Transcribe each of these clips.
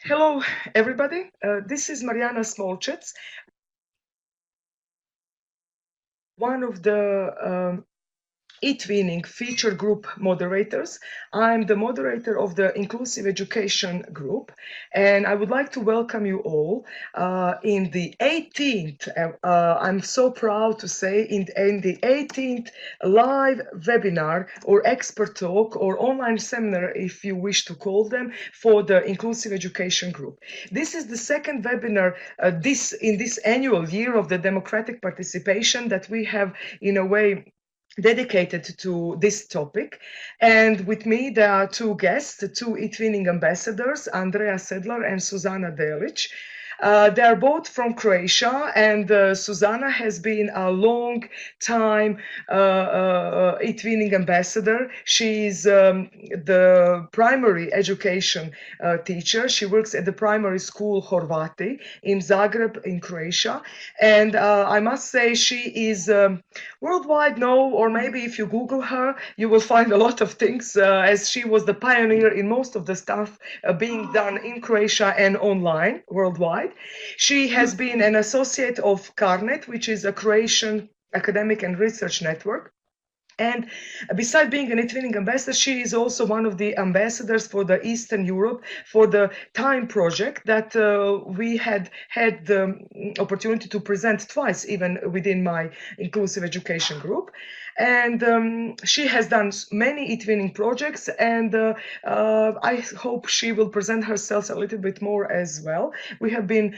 Hello, everybody. This is Mariana Smolčec, one of the Etwining feature group moderators. I'm the moderator of the Inclusive Education Group, and I would like to welcome you all in the 18th, I'm so proud to say, in the 18th live webinar or expert talk or online seminar, if you wish to call them, for the Inclusive Education Group. This is the second webinar in this annual year of the democratic participation that we have, in a way, dedicated to this topic. And with me, there are two guests, the two eTwinning ambassadors, Andrea Sedlar and Suzana Delic. They are both from Croatia, and Suzana has been a long time eTwinning ambassador. She is the primary education teacher. She works at the primary school Horvati in Zagreb in Croatia. And I must say she is worldwide known, or maybe if you Google her, you will find a lot of things, as she was the pioneer in most of the stuff being done in Croatia and online worldwide. She has been an associate of CARNET, which is a Croatian academic and research network. And besides being an eTwinning ambassador, she is also one of the ambassadors for the Eastern Europe for the TIME project that we had the opportunity to present twice, even within my inclusive education group. And she has done many eTwinning projects, and I hope she will present herself a little bit more as well. We have been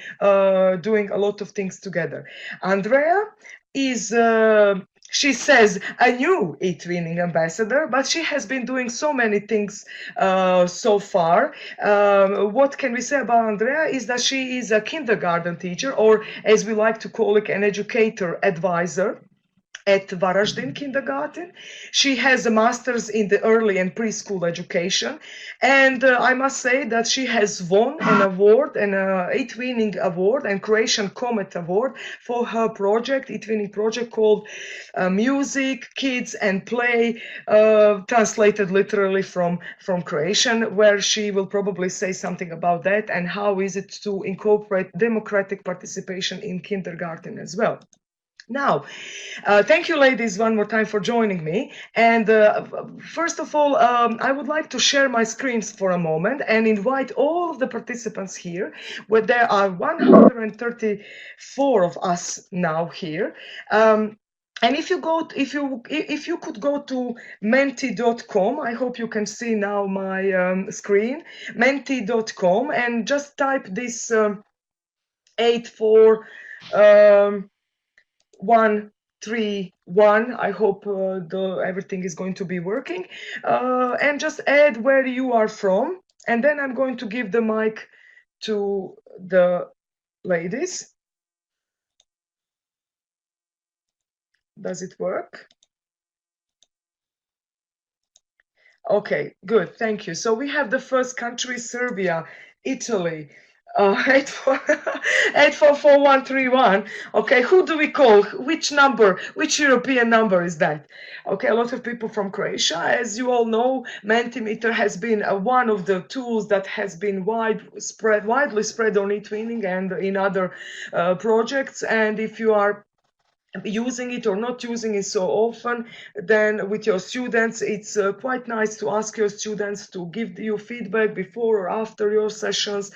doing a lot of things together. Andrea is she says a new eTwinning ambassador, but she has been doing so many things so far. What can we say about Andrea is that she is a kindergarten teacher, or as we like to call it, an educator advisor at Varaždin Kindergarten. She has a master's in the early and preschool education, and I must say that she has won an award, an eTwinning award and Croatian Comet Award for her project, eTwinning project called Music, Kids and Play, translated literally from Croatian, where she will probably say something about that and how is it to incorporate democratic participation in kindergarten as well. Now, thank you, ladies, one more time for joining me. And first of all, I would like to share my screens for a moment and invite all of the participants here, where there are 134 of us now here. And if you could go to menti.com, I hope you can see now my screen, menti.com, and just type this 84131. I hope everything is going to be working, and just add where you are from, and then I'm going to give the mic to the ladies. Does it work? Okay, good, thank you. So we have the first country, Serbia, Italy, 84431. Okay, who do we call? Which number? Which European number is that? Okay, a lot of people from Croatia. As you all know, Mentimeter has been one of the tools that has been widely spread on eTwinning and in other projects. And if you are using it or not using it so often, then with your students, it's quite nice to ask your students to give you feedback before or after your sessions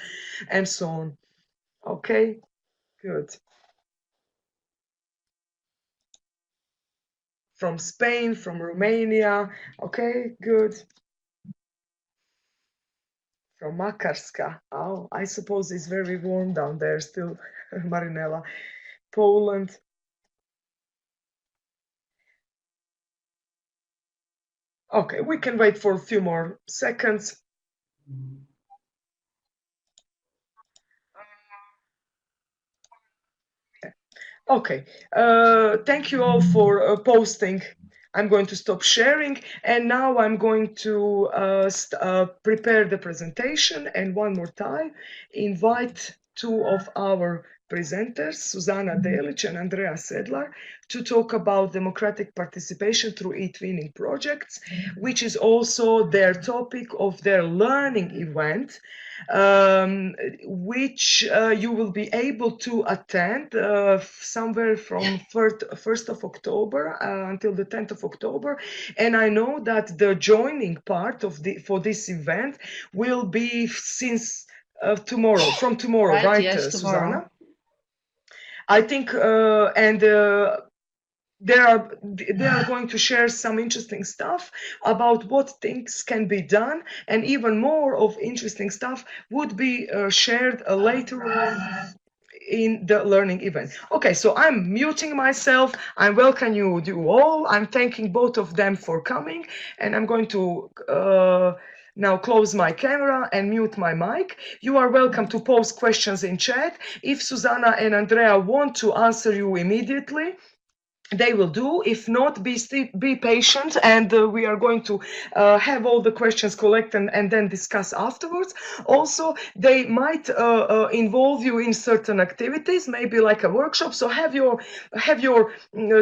and so on. Okay, good. From Spain, from Romania. Okay, good. From Makarska. Oh, I suppose it's very warm down there still, Marinella. Poland. Okay, we can wait for a few more seconds. Okay, thank you all for posting. I'm going to stop sharing, and now I'm going to prepare the presentation, and one more time, invite two of our presenters, Susanna Delic and Andrea Sedlar, to talk about democratic participation through Etwining projects, which is also their topic of their learning event, which you will be able to attend somewhere from 1st of October until the 10th of October. And I know that the joining part of for this event will be since tomorrow, from tomorrow, right, yes, tomorrow. Susanna? I think, and they are going to share some interesting stuff about what things can be done, and even more of interesting stuff would be shared later on in the learning event. Okay, so I'm muting myself. I welcome you all. I'm thanking both of them for coming, and I'm going to now close my camera and mute my mic. You are welcome to post questions in chat. If Susanna and Andrea want to answer you immediately, they will do. If not, be patient, and we are going to have all the questions collected and then discuss afterwards. Also, they might involve you in certain activities, maybe like a workshop. So have your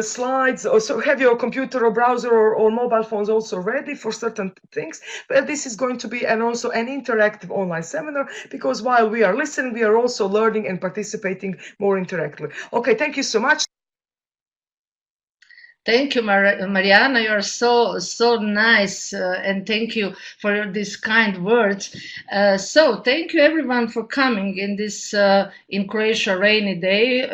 slides, or so have your computer or browser or mobile phones also ready for certain things. But this is going to be also an interactive online seminar, because while we are listening, we are also learning and participating more interactively. Okay, thank you so much. Thank you, Mariana. You are so nice, and thank you for these kind words. So thank you everyone for coming in this in Croatia rainy day.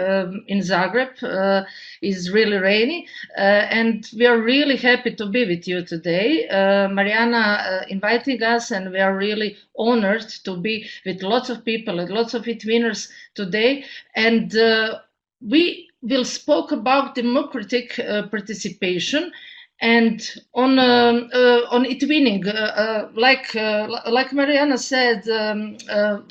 In Zagreb is really rainy, and we are really happy to be with you today. Mariana inviting us, and we are really honored to be with lots of people and lots of Etwiners today. And we'll spoke about democratic participation, and on Etwining, like Mariana said,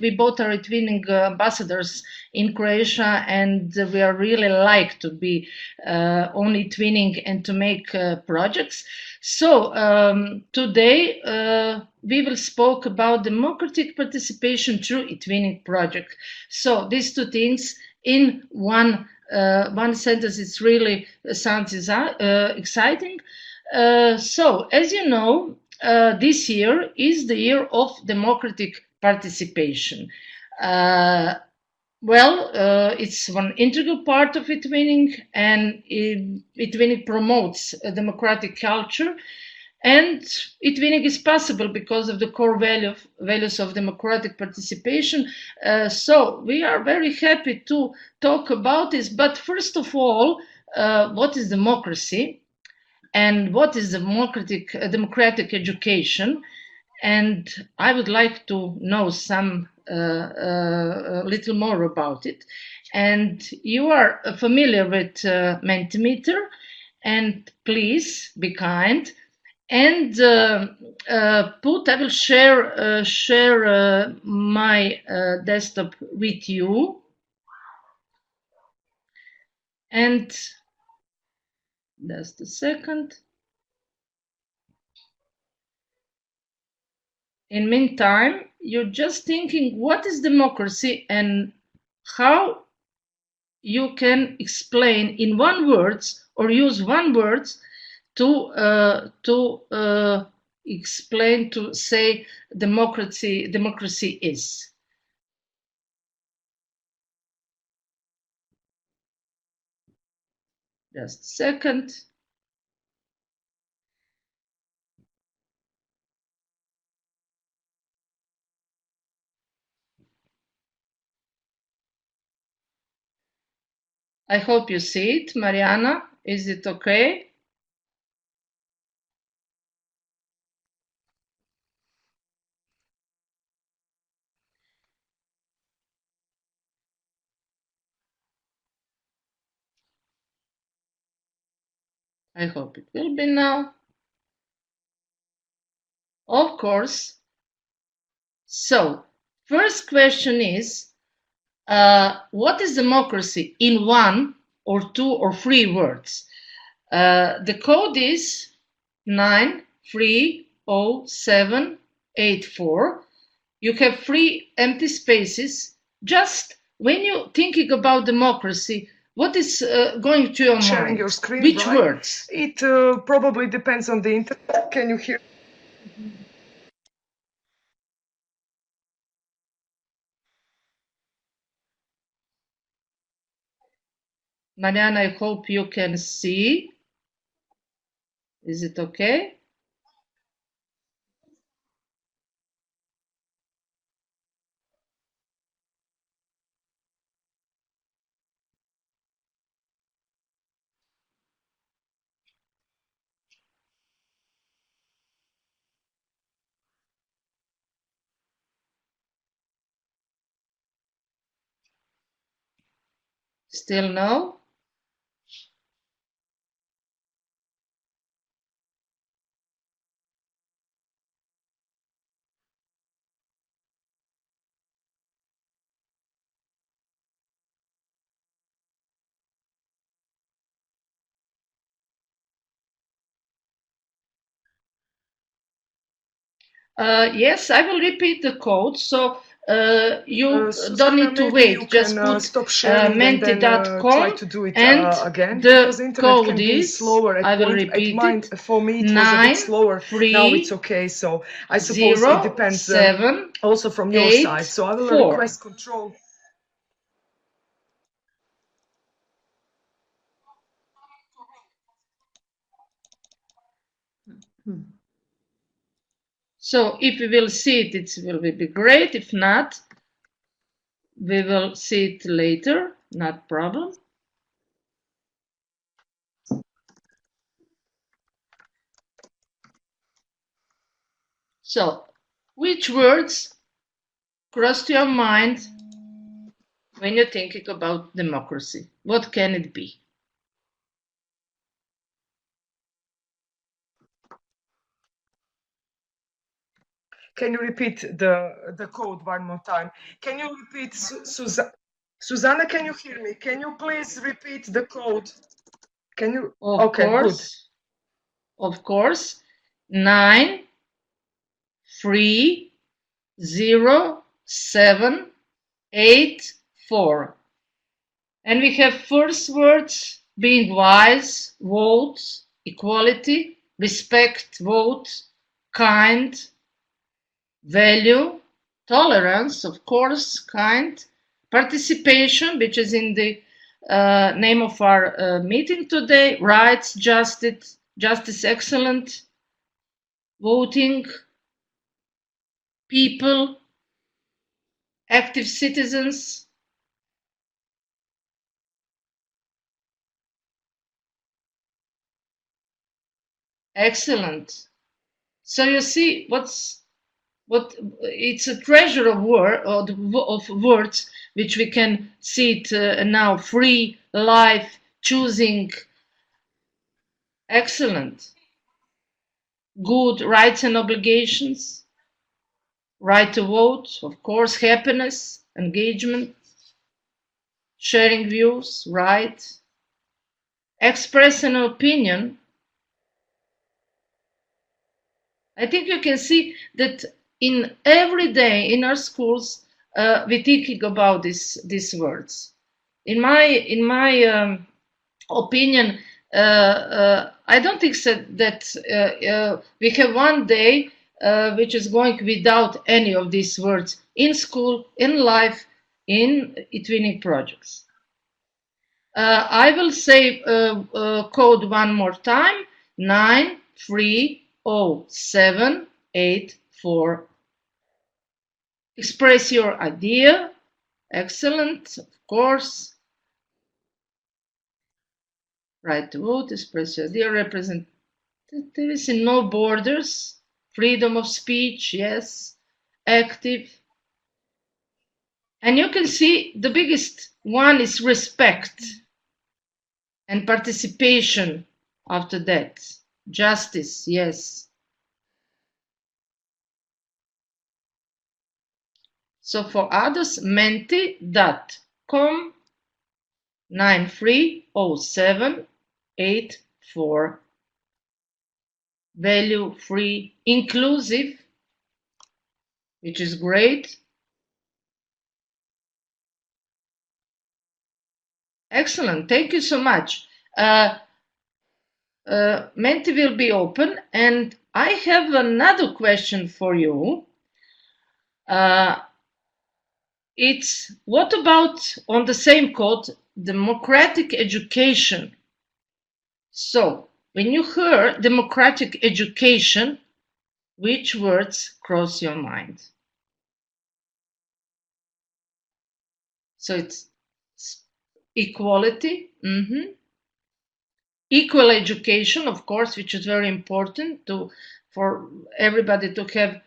we both are Etwining ambassadors in Croatia, and we are really like to be on Etwining and to make projects. So today we will spoke about democratic participation through Etwining project. So these two things in one sentence, it really sounds exciting. So, as you know, this year is the year of democratic participation. It's one integral part of Etwining, and Etwining promotes a democratic culture. And Etwining is possible because of the core values of democratic participation. So we are very happy to talk about this. But first of all, what is democracy, and what is democratic education? And I would like to know some a little more about it. And you are familiar with Mentimeter, and please be kind. And I will share my desktop with you. And just a second. In meantime, you're just thinking, what is democracy and how you can explain in one words or use one word to explain, to say democracy is. Just a second. I hope you see it. Mariana, is it okay? I hope it will be now. Of course. So, first question is, what is democracy in one or two or three words? The code is 9300784. You have 3 empty spaces. Just when you're thinking about democracy, what is going to your Sharing mind? your screen, Which right? words? It probably depends on the internet. Can you hear? Mariana, I hope you can see. Is it okay? Still no? Yes, I will repeat the code. So you don't Susanna, need to maybe you wait. Just can put stop sharing and then try menti.com to do it and again, because the the internet code can be is, slower I will at repeat mine. it, For me, it was a bit slower. Now it's 9 okay. So I 3 suppose it 0 depends 7 also from your 8 side. So I will 4. request control. So if we will see it, it will be great. If not, we will see it later. Not problem. So, which words crossed your mind when you're thinking about democracy? What can it be? Can you repeat the code one more time? Can you repeat, Susanna? Can you hear me? Can you please repeat the code? Can you? Of Okay, good. course, 9 3 0 7 8 4. And we have first words being wise, vote, equality, respect, vote, kind, value, tolerance, of course, kind, participation, which is in the name of our meeting today, rights, justice, excellent, voting, people, active citizens, excellent. So you see what it's a treasure of words which we can see it now: free, life, choosing, excellent, good, rights and obligations, right to vote, of course, happiness, engagement, sharing views, right, express an opinion. I think you can see that in every day in our schools we're thinking about these words. In my opinion, I don't think so that we have one day which is going without any of these words in school, in life, in Etwining projects. I will say code one more time: 9 3 0 7 8 4. Express your idea. Excellent, of course. Right to vote, express your idea, representation, no borders, freedom of speech, yes, active. And you can see the biggest one is respect and participation after that. Justice, yes. So for others, menti.com 930784. Value free, inclusive, which is great. Excellent. Thank you so much. Menti will be open, and I have another question for you. It's what about on the same code, democratic education? So when you hear democratic education, which words cross your mind? So it's equality, equal education, of course, which is very important for everybody to have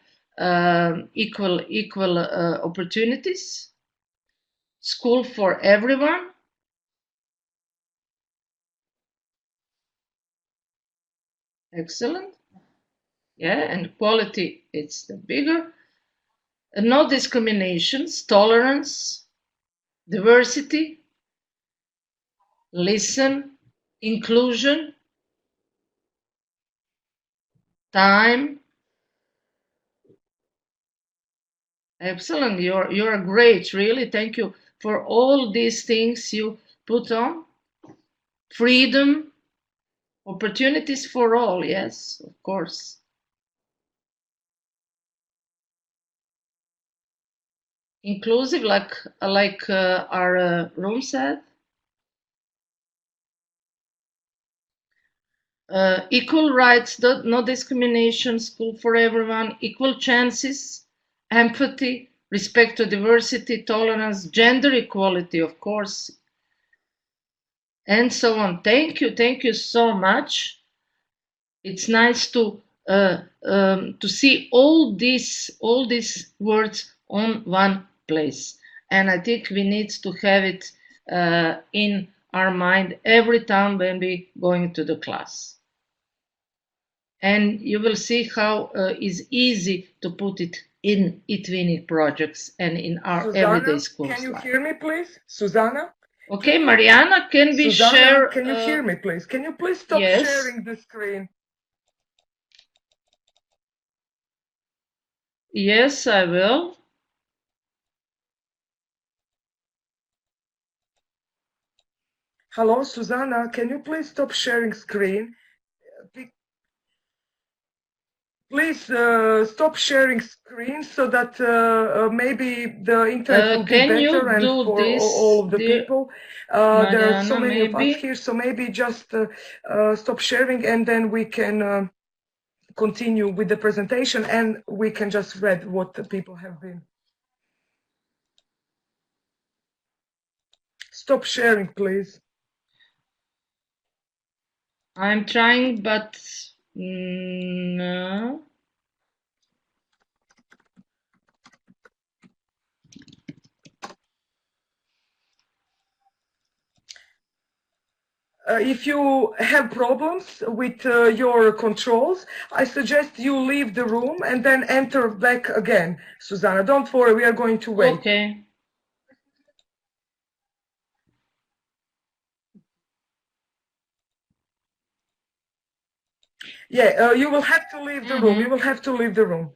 equal opportunities. School for everyone. Excellent. Yeah, and quality, it's the bigger. No discriminations, tolerance, diversity, listen, inclusion, time. Excellent. You're great, really. Thank you for all these things you put on. Freedom, opportunities for all, yes, of course. Inclusive, like our room said. Equal rights, no discrimination, school for everyone, equal chances, empathy, respect to diversity, tolerance, gender equality, of course, and so on. Thank you so much. It's nice to see all these words on one place, and I think we need to have it in our mind every time when we going to the class. And you will see how it's easy to put it in eTwinning projects and in our everyday schools. Can you hear me, please? Susanna? Okay, Mariana, can we share? Can you hear me, please? Can you please stop sharing the screen? Yes, I will. Hello, Susanna, can you please stop sharing screen? Please stop sharing screen so that maybe the internet will be better and for all of the people. There are so many of us here, so maybe just stop sharing and then we can continue with the presentation and we can just read what the people have been. Stop sharing, please. I'm trying, but no. If you have problems with your controls, I suggest you leave the room and then enter back again. Susanna, don't worry, we are going to wait. Okay. Yeah, you will have to leave the room. You will have to leave the room.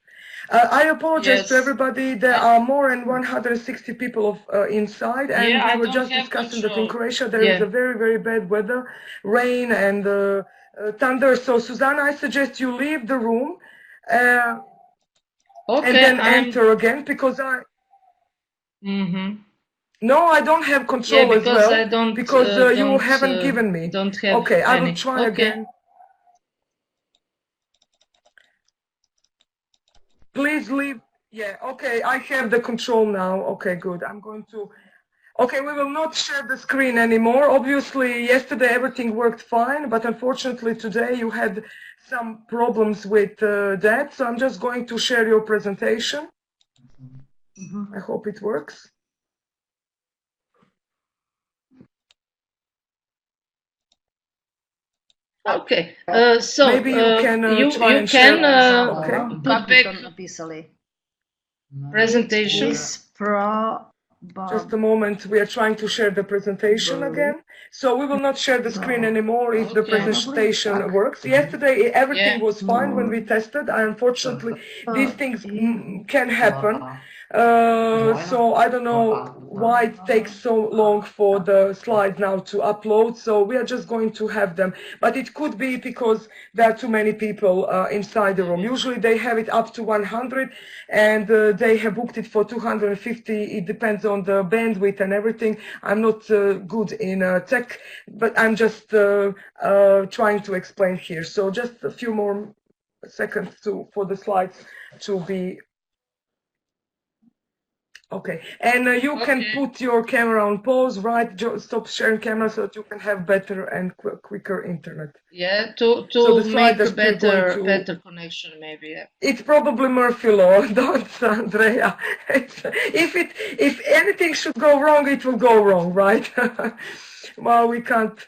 I apologize to everybody. There are more than 160 people inside, and we were just discussing that in Croatia there is a very, very bad weather, rain and thunder. So, Susanna, I suggest you leave the room and then enter again because I. No, I don't have control as well because you haven't given me. Okay, I will try again. Please leave. Yeah, okay, I have the control now. Okay, good. I'm going to. Okay, we will not share the screen anymore. Obviously, yesterday everything worked fine, but unfortunately today you had some problems with that. So I'm just going to share your presentation. I hope it works. Okay, so maybe you can try and share. Okay. Put back presentation. Just a moment, we are trying to share the presentation again. So we will not share the screen anymore if the presentation works. Yesterday everything was fine when we tested. Unfortunately, these things can happen. So I don't know why it takes so long for the slides now to upload. So we are just going to have them, but it could be because there are too many people inside the room. Usually they have it up to 100, and they have booked it for 250. It depends on the bandwidth and everything. I'm not good in tech, but I'm just trying to explain here. So just a few more seconds for the slides to be okay. And you can put your camera on pause, right? Stop sharing camera so that you can have better and quicker internet. Yeah, to So the make slides are a still going to better connection, maybe. Yeah. It's probably Murphy law, don't Andrea? If anything should go wrong, it will go wrong, right? Well, we can't.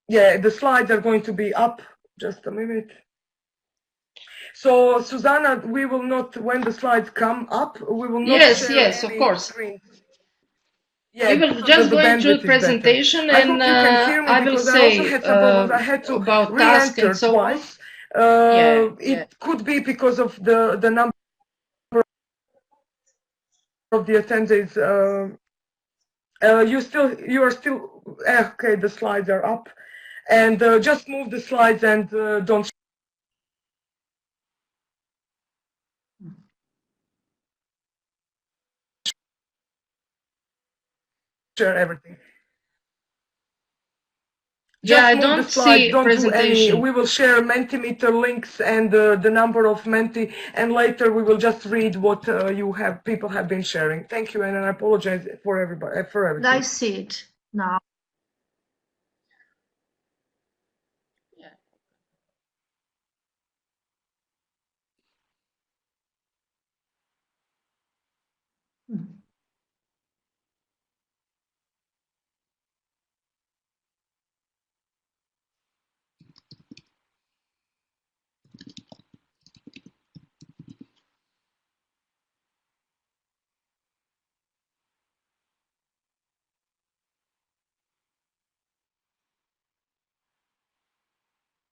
Yeah, the slides are going to be up. Just a minute. So, Susanna, we will not, when the slides come up, we will not share Yes, any of course. screens. Yeah, We will just go into presentation, and I hope you can hear me I will because I also say had some problems. I had to about task re-enter and so on. twice. It could be because of the number of the attendees. You are still okay. The slides are up, and just move the slides and don't share everything. Just I move don't the slides, see don't do any. presentation. We will share Mentimeter links and the number of Menti, and later we will just read what people have been sharing. Thank you, and I apologize for everybody for everything. I see it now. Yeah.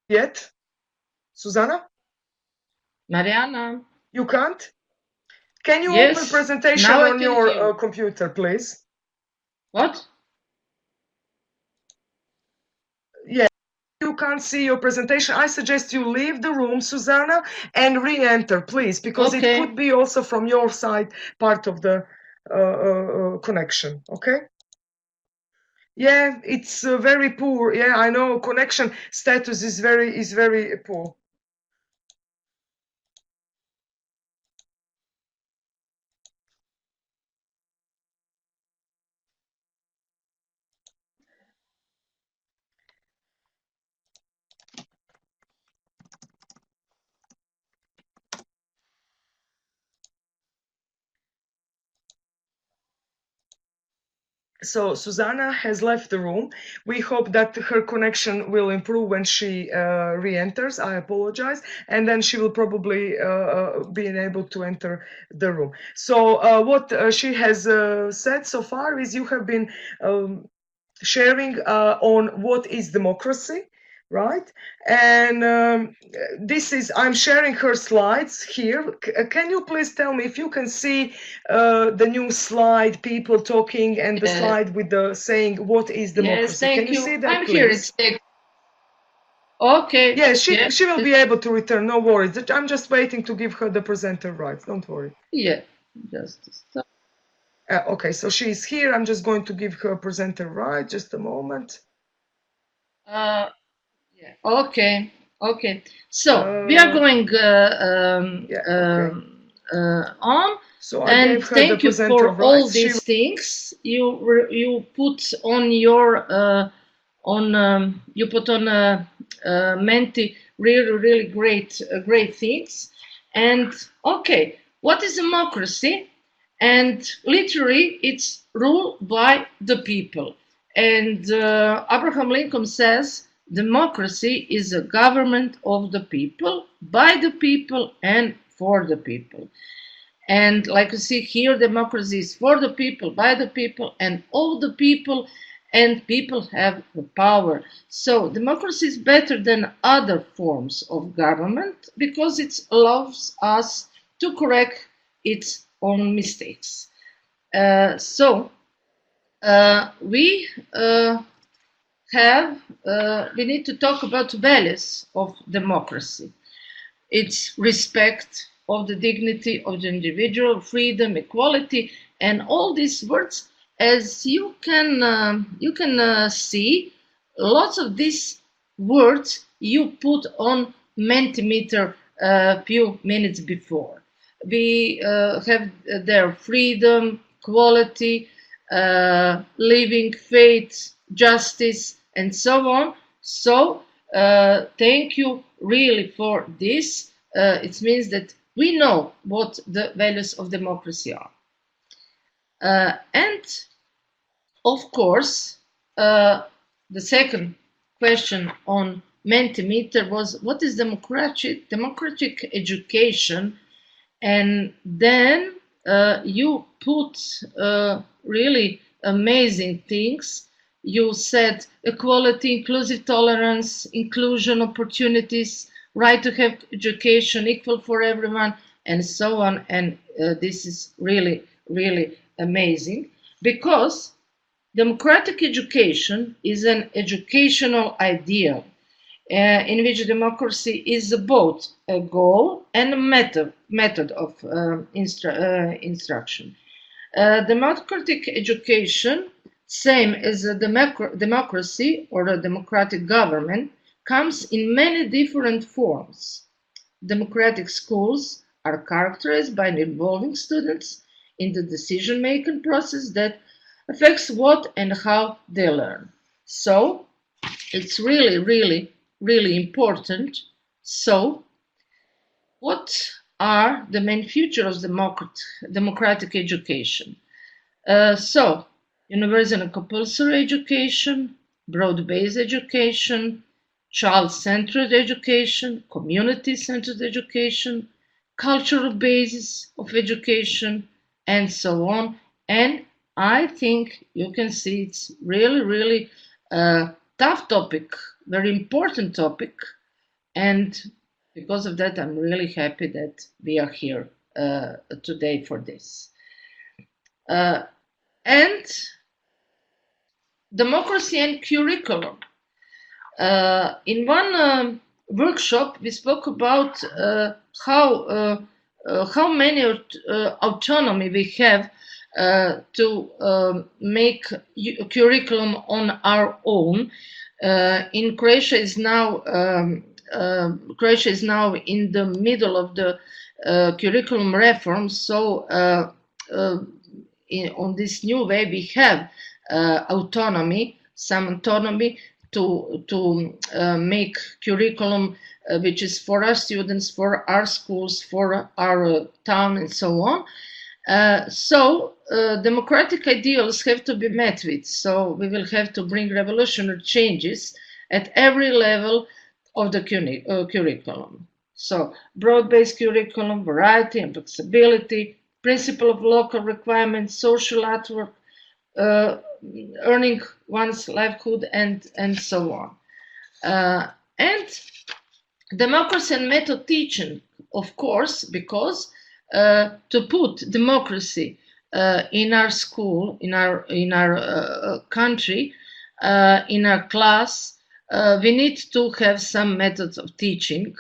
Yet, Susanna? Mariana? You can't? Can you Yes, open presentation now on your computer, please? What? Yeah, you can't see your presentation. I suggest you leave the room, Susanna, and re-enter, please, because it could be also from your side part of the connection, okay? Yeah, it's very poor. Yeah, I know connection status is very poor. So Susanna has left the room. We hope that her connection will improve when she re-enters. I apologize. And then she will probably be able to enter the room. So what she has said so far is you have been sharing on what is democracy, right? And I'm sharing her slides here. Can you please tell me if you can see the new slide, people talking, and the slide with the saying what is democracy? Yes, thank can you see that, I'm please? Here. Okay. Yeah, she will be able to return. No worries. I'm just waiting to give her the presenter rights. Don't worry. Yeah, just stop. Okay, so she's here. I'm just going to give her presenter right. Just a moment. Yeah. Okay. So we are going on. So and thank you for all these things you put on your Menti really great things. And okay, what is democracy? And literally, it's rule by the people. And Abraham Lincoln says democracy is a government of the people, by the people, and for the people. And like you see here, democracy is for the people, by the people, and all the people. and people have the power. So democracy is better than other forms of government because it allows us to correct its own mistakes. We we need to talk about values of democracy. It's respect of the dignity of the individual, freedom, equality, and all these words. As you can see, lots of these words you put on Mentimeter a few minutes before. We have their freedom, quality, living, faith, justice, and so on. So thank you really for this. It means that we know what the values of democracy are. And of course, the second question on Mentimeter was what is democratic education? And then you put really amazing things. You said equality, inclusive tolerance, inclusion, opportunities, right to have education, equal for everyone, and so on. And this is really, really amazing because democratic education is an educational ideal in which democracy is both a goal and a method of instruction. Democratic education, same as a democracy or a democratic government, comes in many different forms. Democratic schools are characterized by involving students in the decision-making process that affects what and how they learn. So it's really, really, really important. So what are the main features of democratic education? Universal and compulsory education, broad-based education, child-centered education, community-centered education, cultural basis of education, and so on. And I think you can see it's really, really a tough topic, very important topic. And because of that, I'm really happy that we are here today for this. And democracy and curriculum. In one workshop, we spoke about how many autonomy we have to make curriculum on our own. In Croatia is now in the middle of the curriculum reform. So on this new way, we have some autonomy to make curriculum which is for our students, for our schools, for our town, and so on. Democratic ideals have to be met with. So we will have to bring revolutionary changes at every level of the curriculum. So broad-based curriculum, variety and flexibility, principle of local requirements, social artwork, earning one's livelihood, and so on. And democracy and method teaching, of course, because to put democracy in our school, in our country, in our class, we need to have some methods of teaching.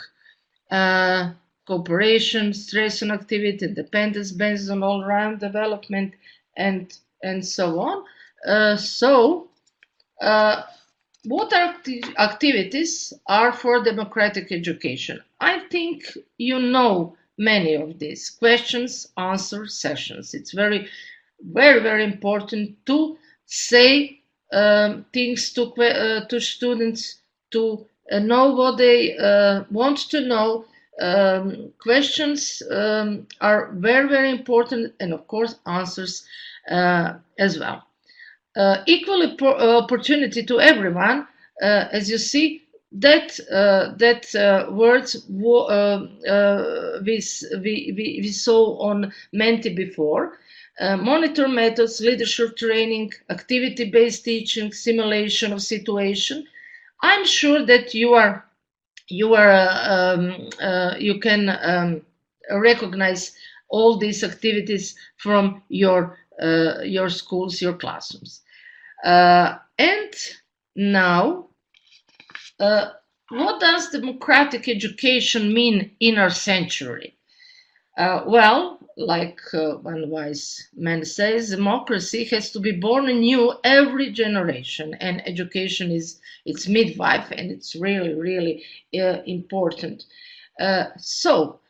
Cooperation, stress on activity, independence based on all-round development, and so on. What activities are for democratic education? I think you know many of these questions, answer sessions. It's very, very, very important to say things to students, to know what they want to know. Questions are very, very important, and of course answers as well. Equal opportunity to everyone, as you see, that words we saw on Menti before. monitor methods, leadership training, activity-based teaching, simulation of situation. I'm sure that you can recognize all these activities from your schools, your classrooms. And now, what does democratic education mean in our century? Well, like one wise man says, democracy has to be born anew every generation, and education is its midwife, and it's really, really important. So,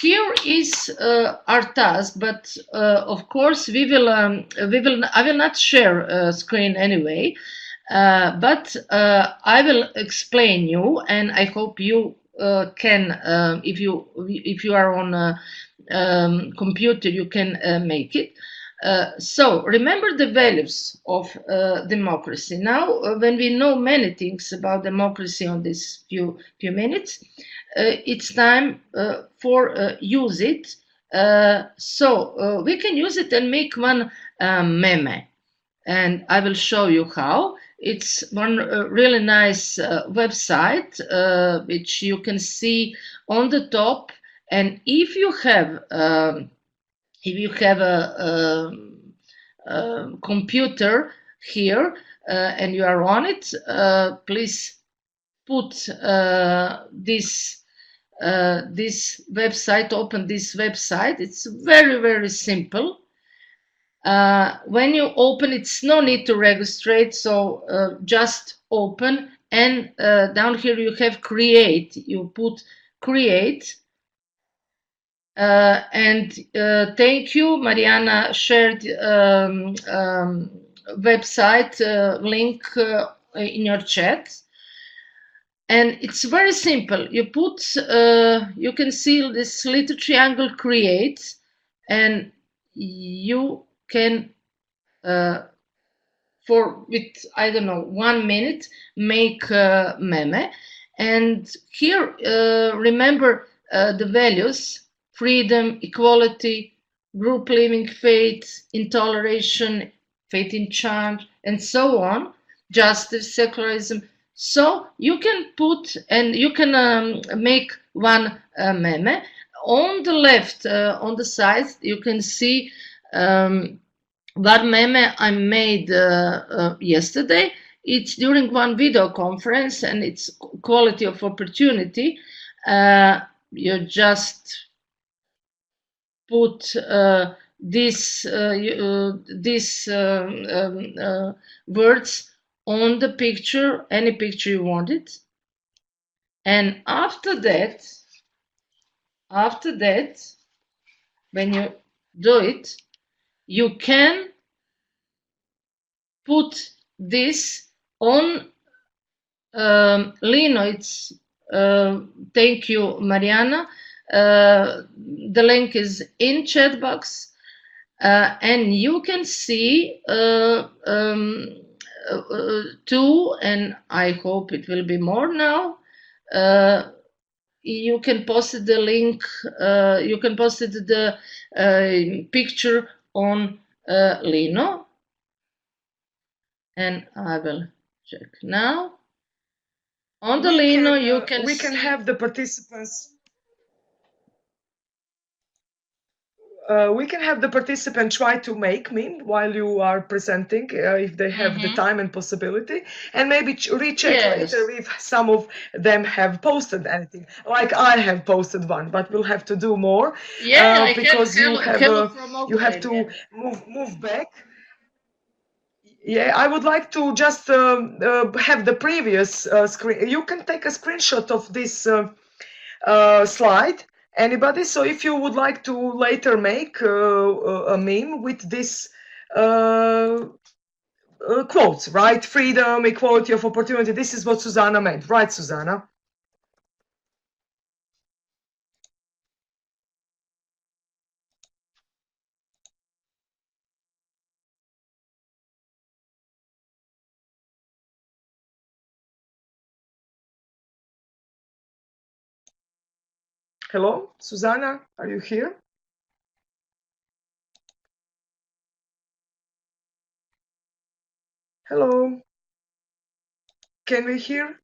here is our task, but of course I will not share screen anyway, but I will explain you, and I hope you can, if you are on a computer, you can make it. So remember the values of democracy. Now, when we know many things about democracy on this few minutes, it's time for use it. So we can use it and make one meme, and I will show you how. It's one really nice website which you can see on the top, and if you have a computer here and you are on it, please put this website, open this website. It's very, very simple. When you open, it's no need to register, so just open, and down here you have create. You put create. And thank you, Mariana shared website link in your chat. And it's very simple. You put, you can see this little triangle create, and you can, with, I don't know, 1 minute, make meme. And here, remember the values: freedom, equality, group living, faith, intoleration, faith in change, and so on, justice, secularism. So you can put, and you can make one meme. On the left, on the side, you can see that meme I made yesterday. It's during one video conference, and it's quality of opportunity. You just put these words on the picture, any picture you wanted, and after that, when you do it, you can put this on Lino. It's thank you, Mariana. The link is in chat box, and you can see two, and I hope it will be more now. You can post the link, you can post the picture on Lino, and I will check now. On the Lino, you can we can have the participants. We can have the participant try to make meme while you are presenting, if they have the time and possibility, and maybe recheck later if some of them have posted anything. Like I have posted one, but we'll have to do more because you have to move back. Yeah, I would like to just have the previous screen. You can take a screenshot of this slide. Anybody? So if you would like to later make a meme with this quotes, right? Freedom, equality of opportunity. This is what Susanna meant, right, Susanna? Hello, Susanna, are you here? Hello, can we hear?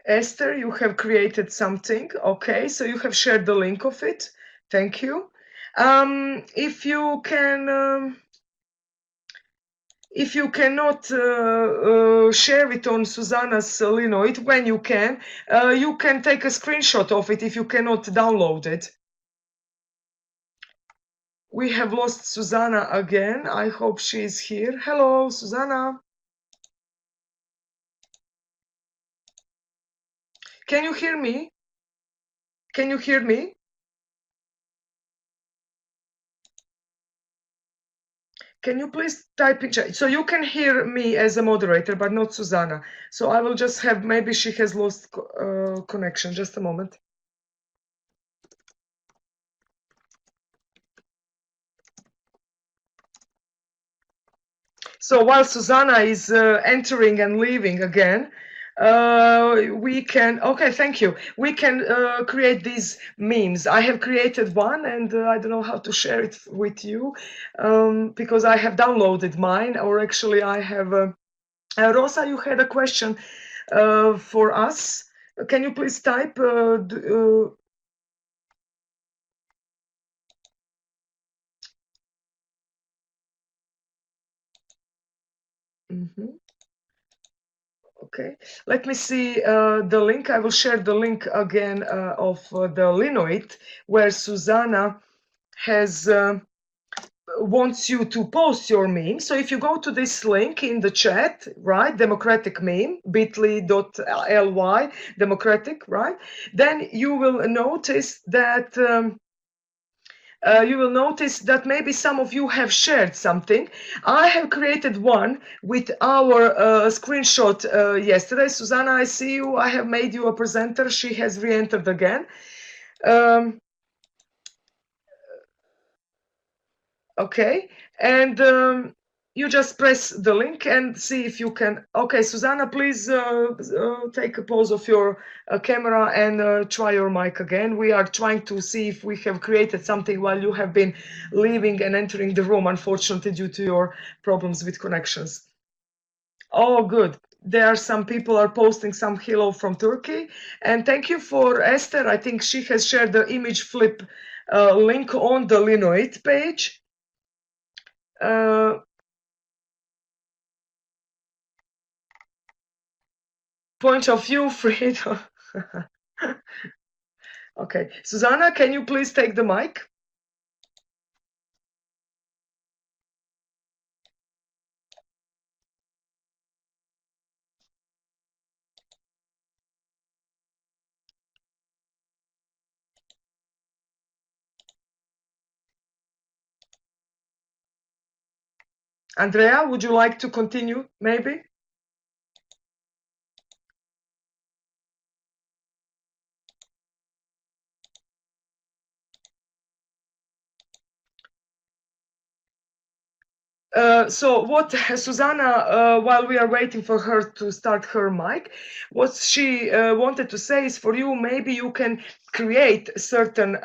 Esther, you have created something. Okay, so you have shared the link of it. Thank you. If you can, if you cannot share it on Susanna's Linoid, when you can take a screenshot of it if you cannot download it. We have lost Susanna again. I hope she is here. Hello, Susanna. Can you hear me? Can you hear me? Can you please type in chat? So you can hear me as a moderator, but not Susanna. So I will just have, maybe she has lost connection. Just a moment. So while Susanna is entering and leaving again, we can, okay, thank you. We can create these memes. I have created one and I don't know how to share it with you because I have downloaded mine, or actually I have, Rosa, you had a question for us. Can you please type Okay, let me see the link. I will share the link again of the Linoid, where Susanna has wants you to post your meme. So if you go to this link in the chat, right, democratic meme, bit.ly, democratic, right, then you will notice that maybe some of you have shared something. I have created one with our screenshot yesterday. Susanna, I see you. I have made you a presenter. She has re-entered again. Okay, and you just press the link and see if you can. Okay, Susanna, please take a pause of your camera and try your mic again. We are trying to see if we have created something while you have been leaving and entering the room, unfortunately, due to your problems with connections. Oh, good. There are some people are posting some hello from Turkey. And thank you for Esther. I think she has shared the image flip link on the Linoid page. Point of view, freedom. Okay, Susanna, can you please take the mic? Andrea, would you like to continue, maybe? So what Susanna, while we are waiting for her to start her mic, what she wanted to say is, for you, maybe you can create certain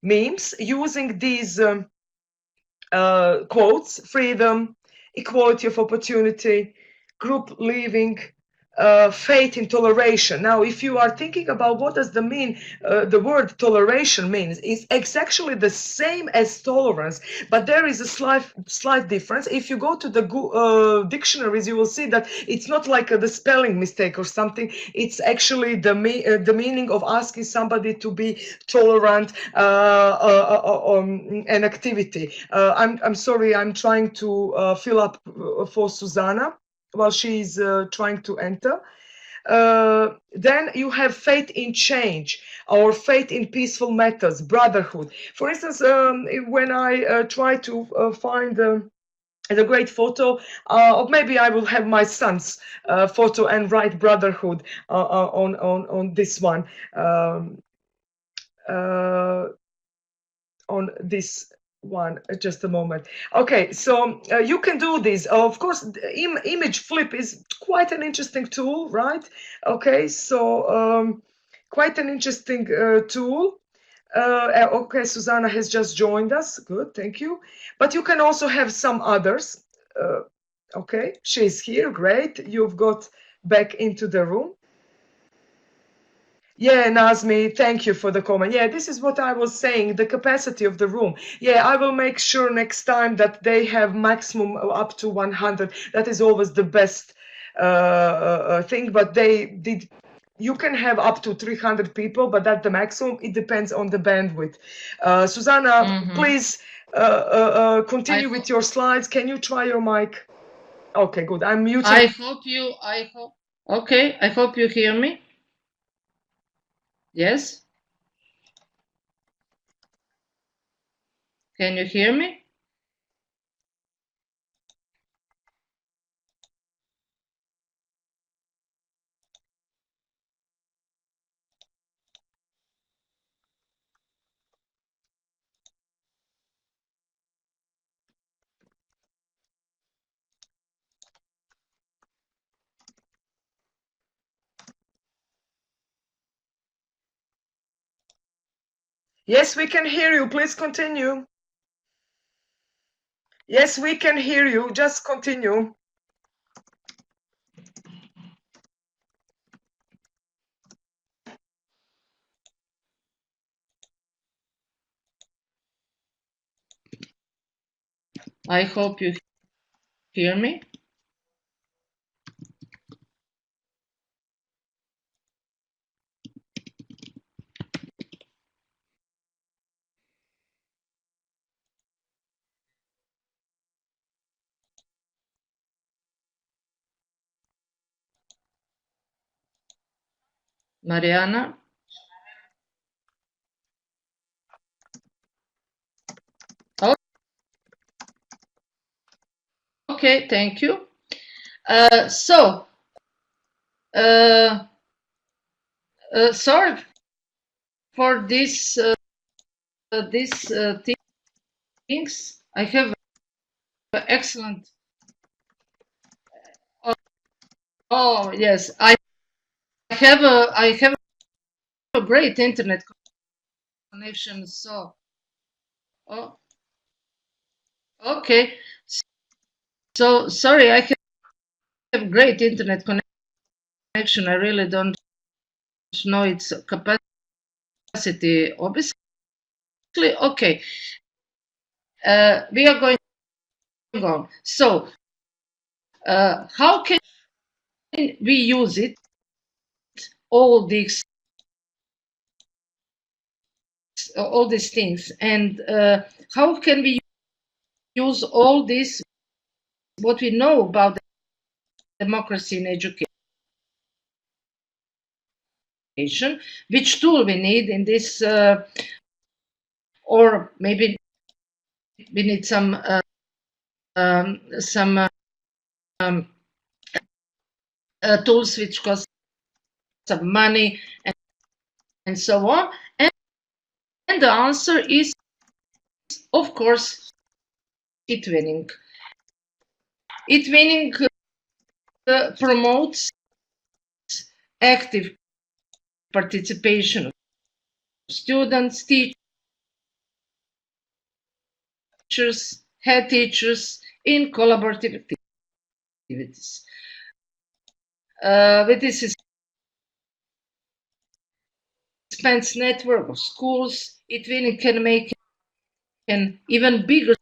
memes using these quotes: freedom, equality of opportunity, group living, faith in toleration. Now, if you are thinking about what does the word toleration means, it's actually the same as tolerance, but there is a slight difference. If you go to the dictionaries, you will see that it's not like the spelling mistake or something. It's actually the meaning of asking somebody to be tolerant an activity. I'm sorry, I'm trying to fill up for Susanna while she's trying to enter. Then you have faith in change or faith in peaceful methods, brotherhood. For instance, when I try to find It's a great photo. Or maybe I will have my son's photo and write brotherhood on this one. On this one, just a moment. Okay, so you can do this. Of course, image flip is quite an interesting tool, right? Okay, so quite an interesting tool. Okay, Susanna has just joined us. Good, thank you. But you can also have some others. Okay, she's here. Great. You've got back into the room. Yeah, Nazmi, thank you for the comment. Yeah, this is what I was saying, the capacity of the room. Yeah, I will make sure next time that they have maximum up to 100. That is always the best thing, but they did. You can have up to 300 people, but that's the maximum. It depends on the bandwidth. Susanna, please continue with your slides. Can you try your mic? Okay, good. I'm muting. I hope. Okay, I hope you hear me. Yes? Can you hear me? Yes, we can hear you. Please continue. Yes, we can hear you. Just continue. I hope you hear me. Mariana? Oh, okay, thank you. Sorry for these things. I have excellent. Oh yes, I have a great internet connection. So, oh, okay. So sorry, I have great internet connection. I really don't know its capacity. Obviously, okay. We are going on. So, how can we use it? All these things, and how can we use all this? What we know about democracy in education? Which tool we need in this, or maybe we need some tools which cost some money and so on. And the answer is, of course, eTwinning. eTwinning promotes active participation of students, teachers, head teachers in collaborative activities. With this expands network of schools, eTwinning can make an even bigger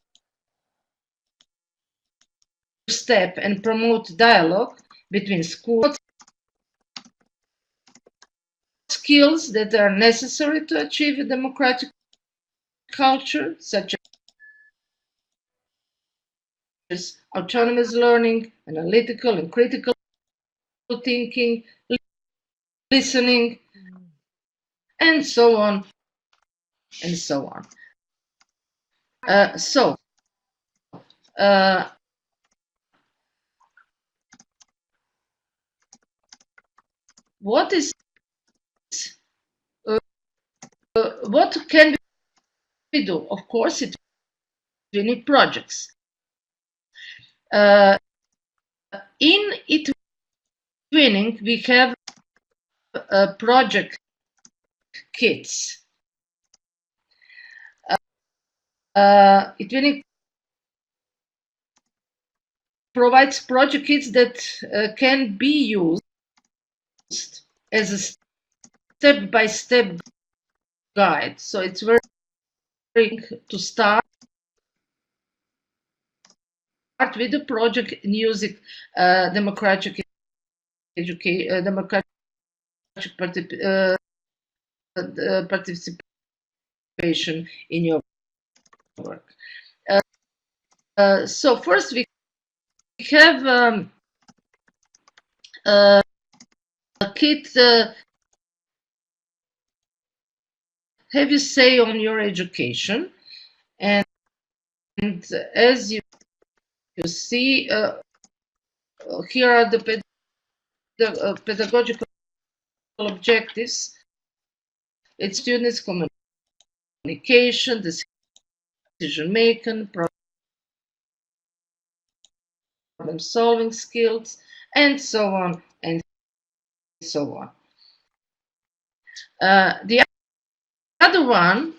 step and promote dialogue between schools, skills that are necessary to achieve a democratic culture, such as autonomous learning, analytical and critical thinking, listening, and so on and so on. what is what can we do? Of course, Etwining projects. In Etwining, we have project kits. Etwining provides project kits that can be used as a step-by-step guide. So it's very to start with the project using democratic education, democratic participation in your work. So first we have a kit have you say on your education, and as you see here are the pedagogical objectives. It's students' communication, decision making, problem solving skills, and so on and so on. The other one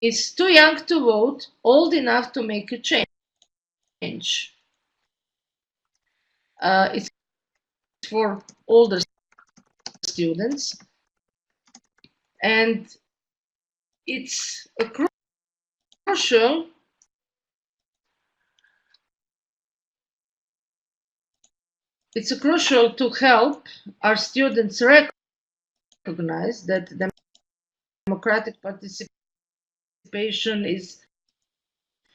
is too young to vote, old enough to make a change. It's for older students, and it's a crucial to help our students recognize that democratic participation is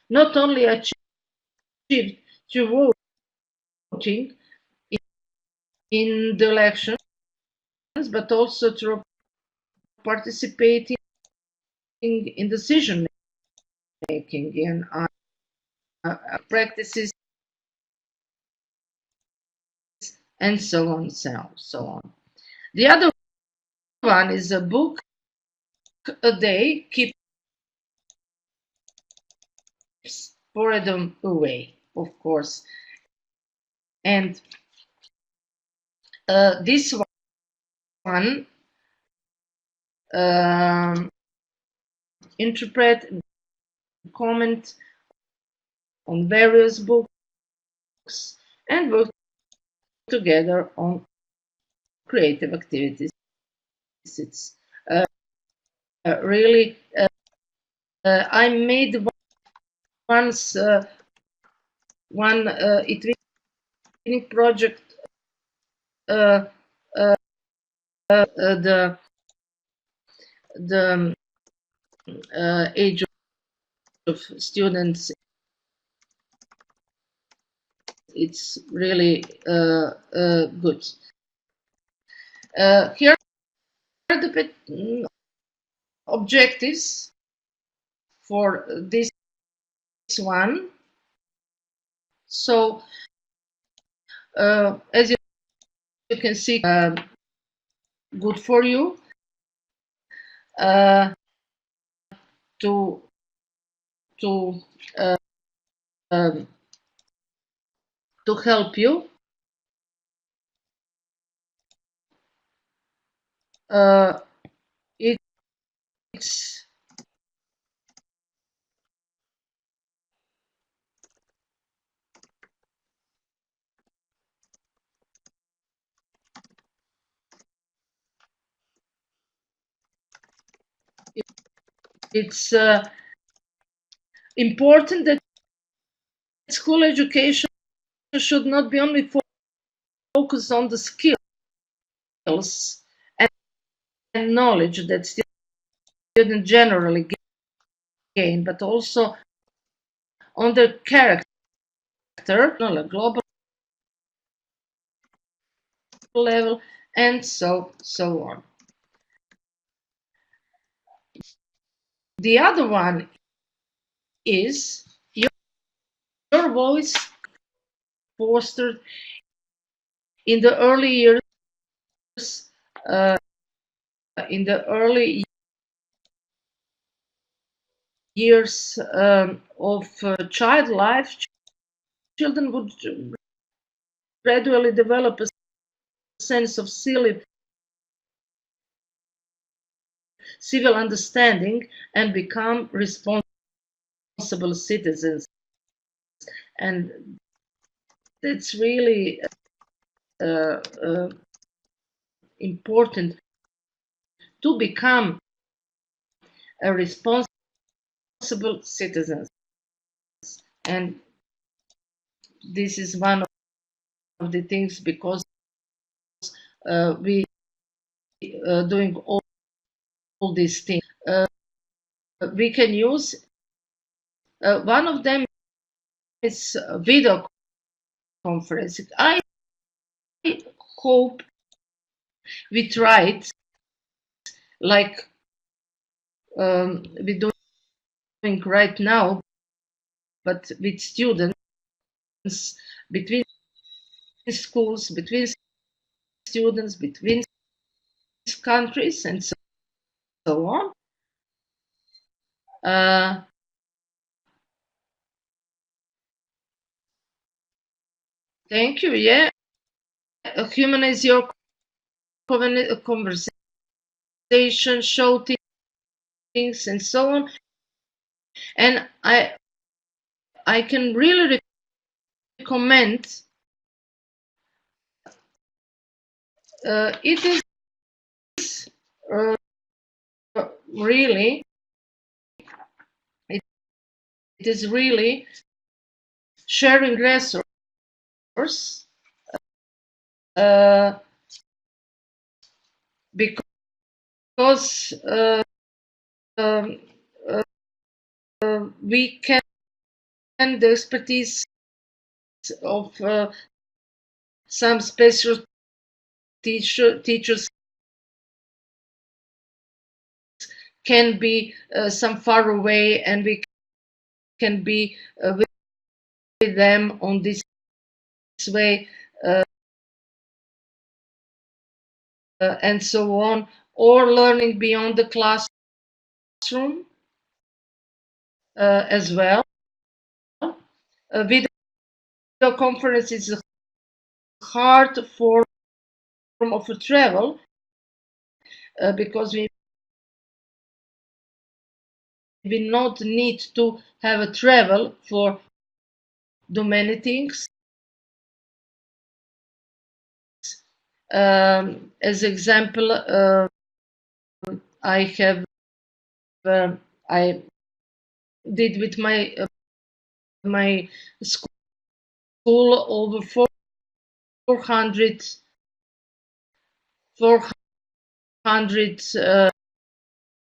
not only achieved through voting in the elections, but also through participating in decision making in practices and so on, so on. The other one is a book a day keeps boredom away, of course. And this one interpret and comment on various books and work together on creative activities. It's really I made once one Etwining project the age of students. It's really good. Here are the objectives for this one. So as you can see, good for you to help you it's important that school education should not be only focused on the skills and knowledge that students generally gain, but also on their character on a global level, and so on. The other one is your voice fostered in the early years, uh, in the early years of child life, children would gradually develop a sense of civil understanding and become responsible citizens. And it's really important to become a responsible citizen. And this is one of the things, because we doing all these things. We can use, one of them is video conferencing. I hope we try it like we're doing right now, but with students, between schools, between students, between countries, and so on. Thank you. Yeah, humanize your conversation, show things, and so on. And I can really recommend. It is really, it is really sharing resources, because we can, the expertise of some special teachers can be some far away, and we can be with them on this way, and so on, or learning beyond the classroom as well. Video conference is a hard form of a travel, because we not need to have a travel for do many things. As example, I have I did with my my school over 400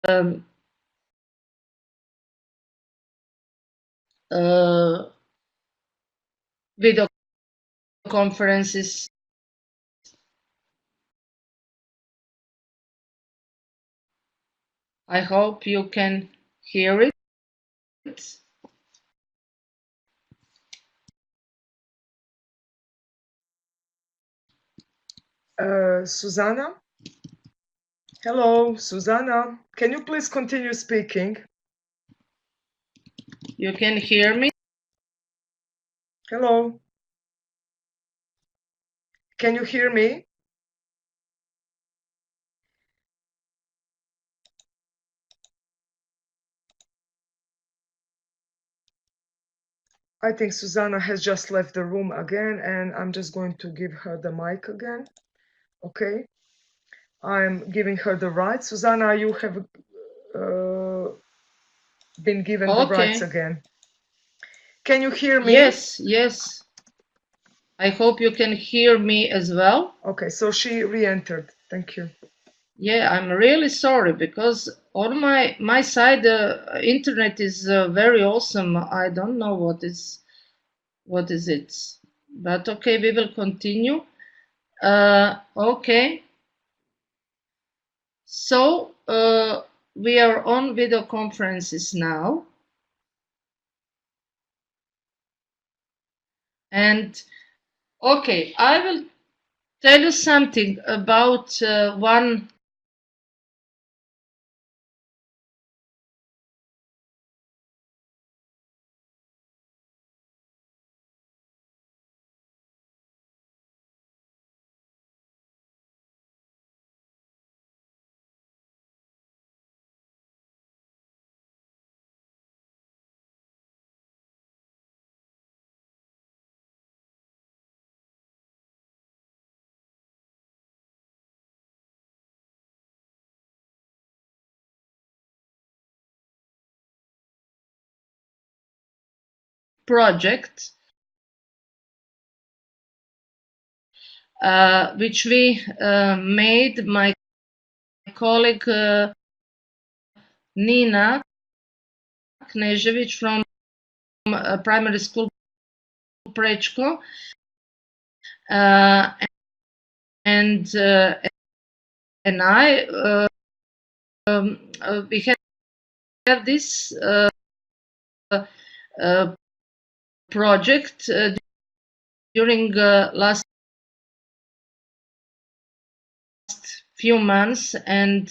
um, video conferences. I hope you can hear it. Susanna? Hello, Susanna. Can you please continue speaking? You can hear me? Hello. Can you hear me? I think Susanna has just left the room again, and I'm just going to give her the mic again. Okay. I'm giving her the rights. Susanna, you have been given the rights again. Can you hear me? Yes, yes. I hope you can hear me as well. Okay, so she re-entered. Thank you. Yeah, I'm really sorry, because on my side the internet is very awesome. I don't know what is it, but okay, we will continue. Okay, so we are on video conferences now, and okay, I will tell you something about one project which we made, my colleague Nina Knežević from primary school Prečko, and I, we have this project during last few months, and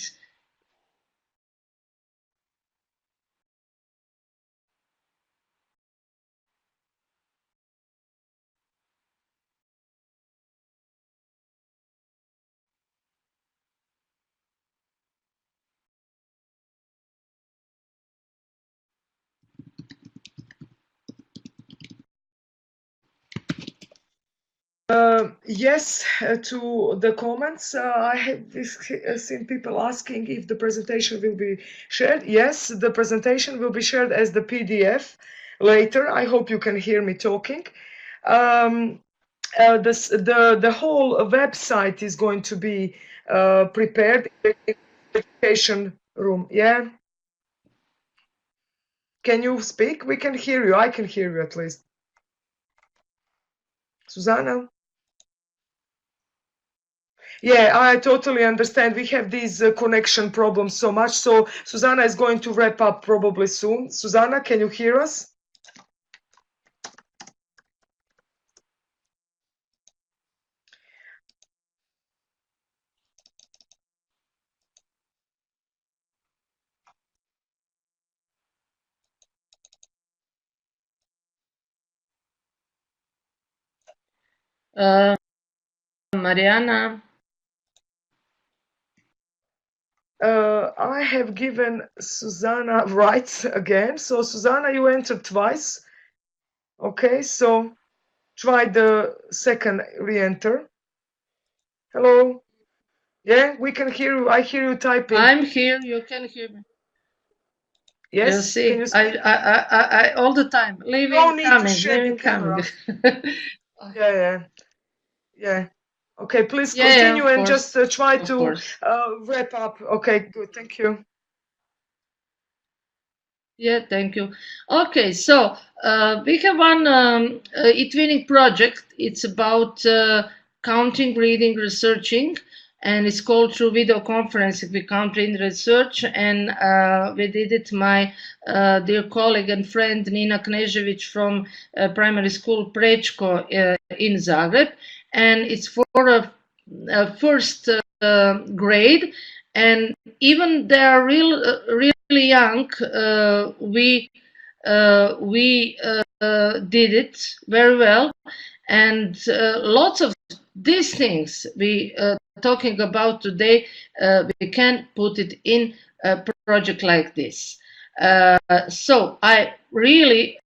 Yes, to the comments, I have seen people asking if the presentation will be shared. Yes, the presentation will be shared as the PDF later. I hope you can hear me talking. The whole website is going to be prepared in the education room. Yeah. Can you speak? We can hear you. I can hear you at least. Susanna? Yeah, I totally understand. We have these connection problems so much. So Susanna is going to wrap up probably soon. Susanna, can you hear us? Mariana. I have given Susanna rights again. So Susanna, you entered twice. Okay, so try the second re-enter. Hello. Yeah, we can hear you. I hear you typing. I'm here. You can hear me. You Yes, can see, you speak? I all the time No leaving, need to coming, share the leaving, coming. camera. Yeah. Yeah. Okay, please Yeah, continue of and course, just try of to course. wrap up. Okay, good. Thank you. Yeah, thank you. Okay, so we have one eTwinning project. It's about counting, reading, researching, and it's called through video conferencing. We count, read, research, and we did it. My dear colleague and friend Nina Knežević from primary school Prečko in Zagreb, and it's for a first grade, and even they are really young. We did it very well, and lots of these things we talking about today, we can put it in a project like this. So I really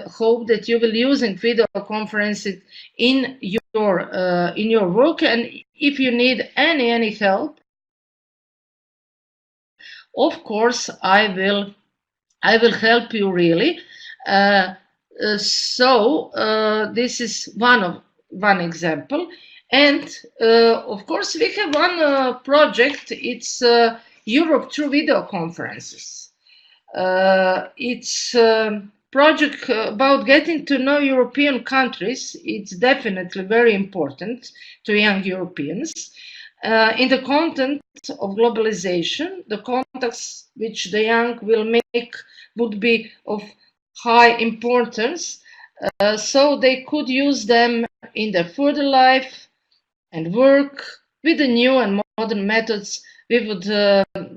hope that you will using video conferencing in your work, and if you need any help, of course I will help you really. This is one example, and of course we have one project. It's Europe through video conferences. It's a project about getting to know European countries. It's definitely very important to young Europeans. In the context of globalization, the contacts which the young will make would be of high importance, so they could use them in their further life and work with the new and modern methods, we would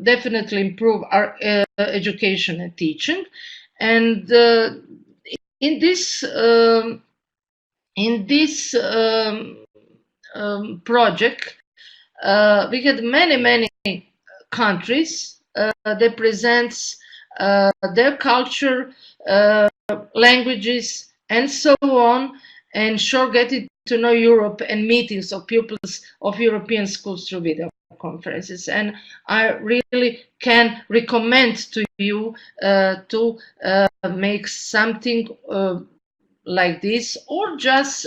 definitely improve our education and teaching. And in this project, we had many countries that presents their culture, languages, and so on, and sure getting to know Europe and meetings of pupils of European schools through video conferences. And I really can recommend to you to make something like this, or just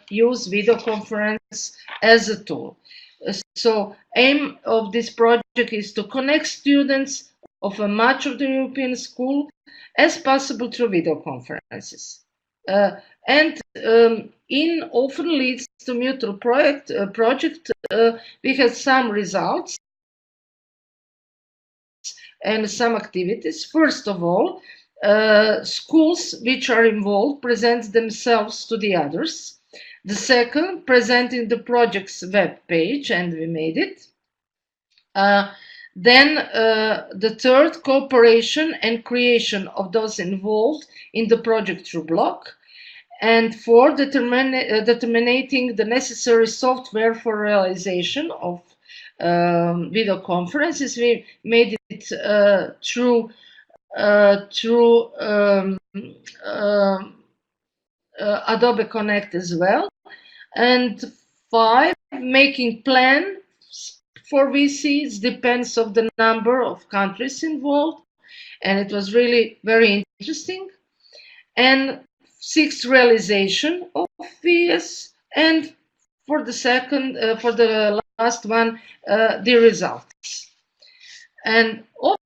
use video conference as a tool. So aim of this project is to connect students of a much of the European school as possible through video conferences. And in often leads to mutual project. We had some results and some activities. First of all, schools which are involved present themselves to the others. The second, presenting the project's web page, and we made it. Then the third, cooperation and creation of those involved in the project through blog. And four, determining the necessary software for realization of video conferences. We made it through Adobe Connect as well. And five, making plans for VCs depends of the number of countries involved, and it was really very interesting. And six, realization of VS, and for the last one, the results. And of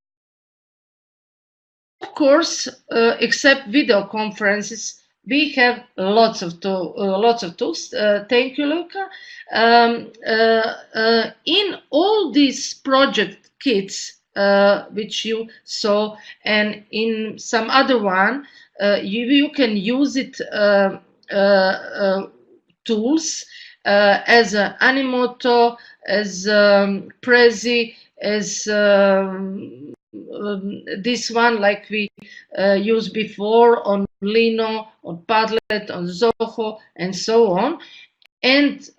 course, except video conferences, we have lots of tools. Thank you, Luca. In all these project kits, which you saw, and in some other one, you can use it tools as Animoto, as Prezi, as this one like we used before on Lino, on Padlet, on Zoho, and so on. And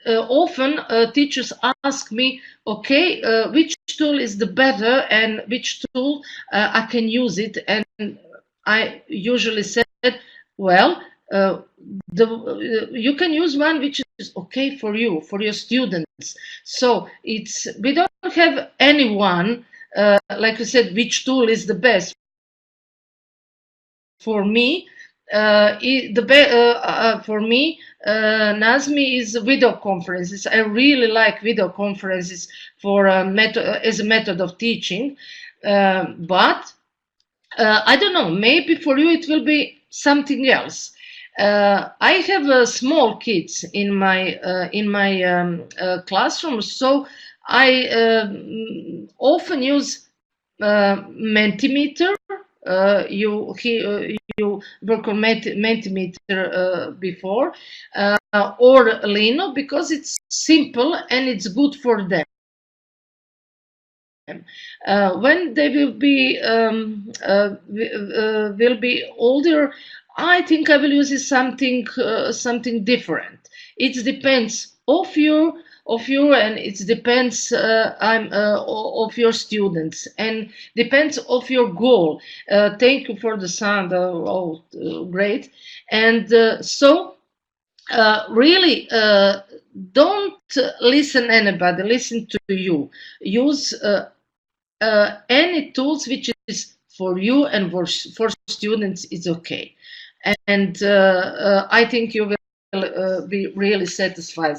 often teachers ask me, okay, which tool is the better and which tool I can use it? And I usually said, well, you can use one which is okay for you, for your students. So we don't have anyone, like I said, which tool is the best. For me, Nazmi is video conferences. I really like video conferences for as a method of teaching, but I don't know. Maybe for you it will be something else. I have small kids in my classroom, so I often use Mentimeter. You work on Mentimeter before, or Lino, because it's simple and it's good for them. When they will be older, I think I will use something different. It depends of you, and it depends of your students, and depends of your goal. Thank you for the sound. Oh, great. And so really don't listen anybody, listen to you. Use any tools which is for you and for students is okay. And I think you will be really satisfied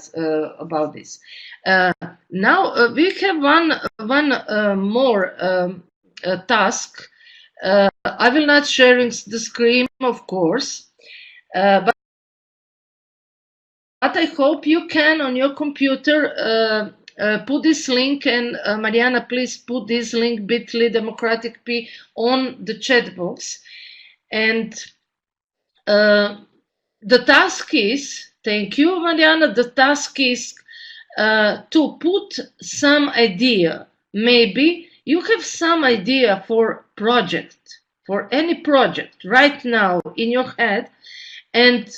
about this. Now we have one more task. I will not sharing the screen, of course, but I hope you can on your computer put this link, and Mariana, please put this link bit.ly Democratic P on the chat box. And the task is Thank you, Mariana. The task is to put some idea. Maybe you have some idea for project, for any project right now in your head, and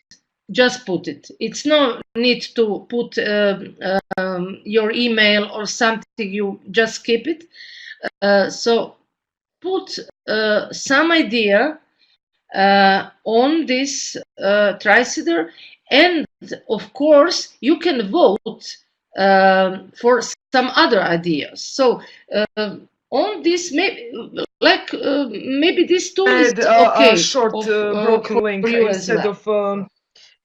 just put it. It's no need to put your email or something. You just keep it. So put some idea on this tricycle, and of course you can vote for some other ideas. So on this, maybe maybe this tool is A okay short broken for link you as instead well. of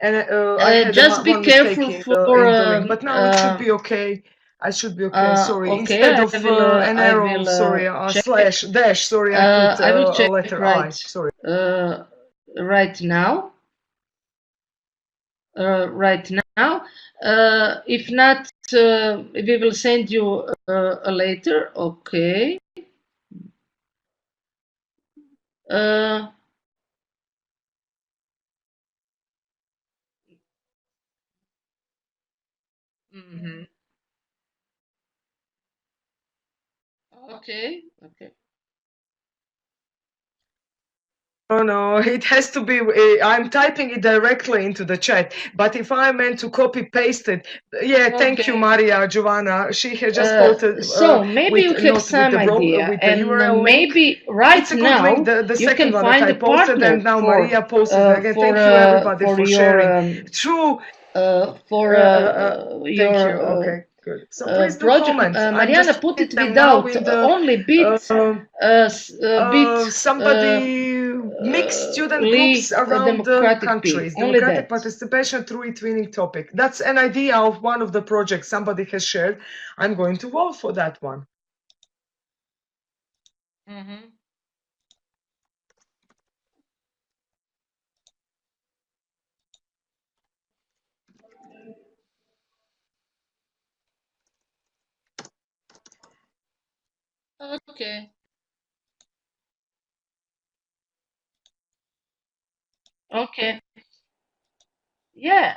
and I had Just be one mistake careful for in the link, but now it should be okay. I should be okay. Sorry. okay. Instead of an I arrow, will sorry, a check. slash dash. Sorry, I put I will a check letter I. right Sorry. right now. Right now. If not, we will send you a later. Okay. Uh, mhm. Okay. Okay. Oh no, it has to be. I'm typing it directly into the chat. But if I meant to copy paste it, yeah. Thank you, Okay. Maria Giovanna. She has just posted So maybe you with have not with some the idea, with the and URL link. maybe right It's a good link. now The you second can one that find I a posted, and partner now Maria posted it again. Thank you everybody for for sharing. True. Thank you. your Okay, good. So please do project. comment. I'm Mariana, just put putting it them now without in the only bit bit somebody mixed student groups around the democratic P. countries, Only democratic that. participation through eTwinning topic. That's an idea of one of the projects somebody has shared. I'm going to vote for that one. Mm-hmm. Okay. Okay. Yeah.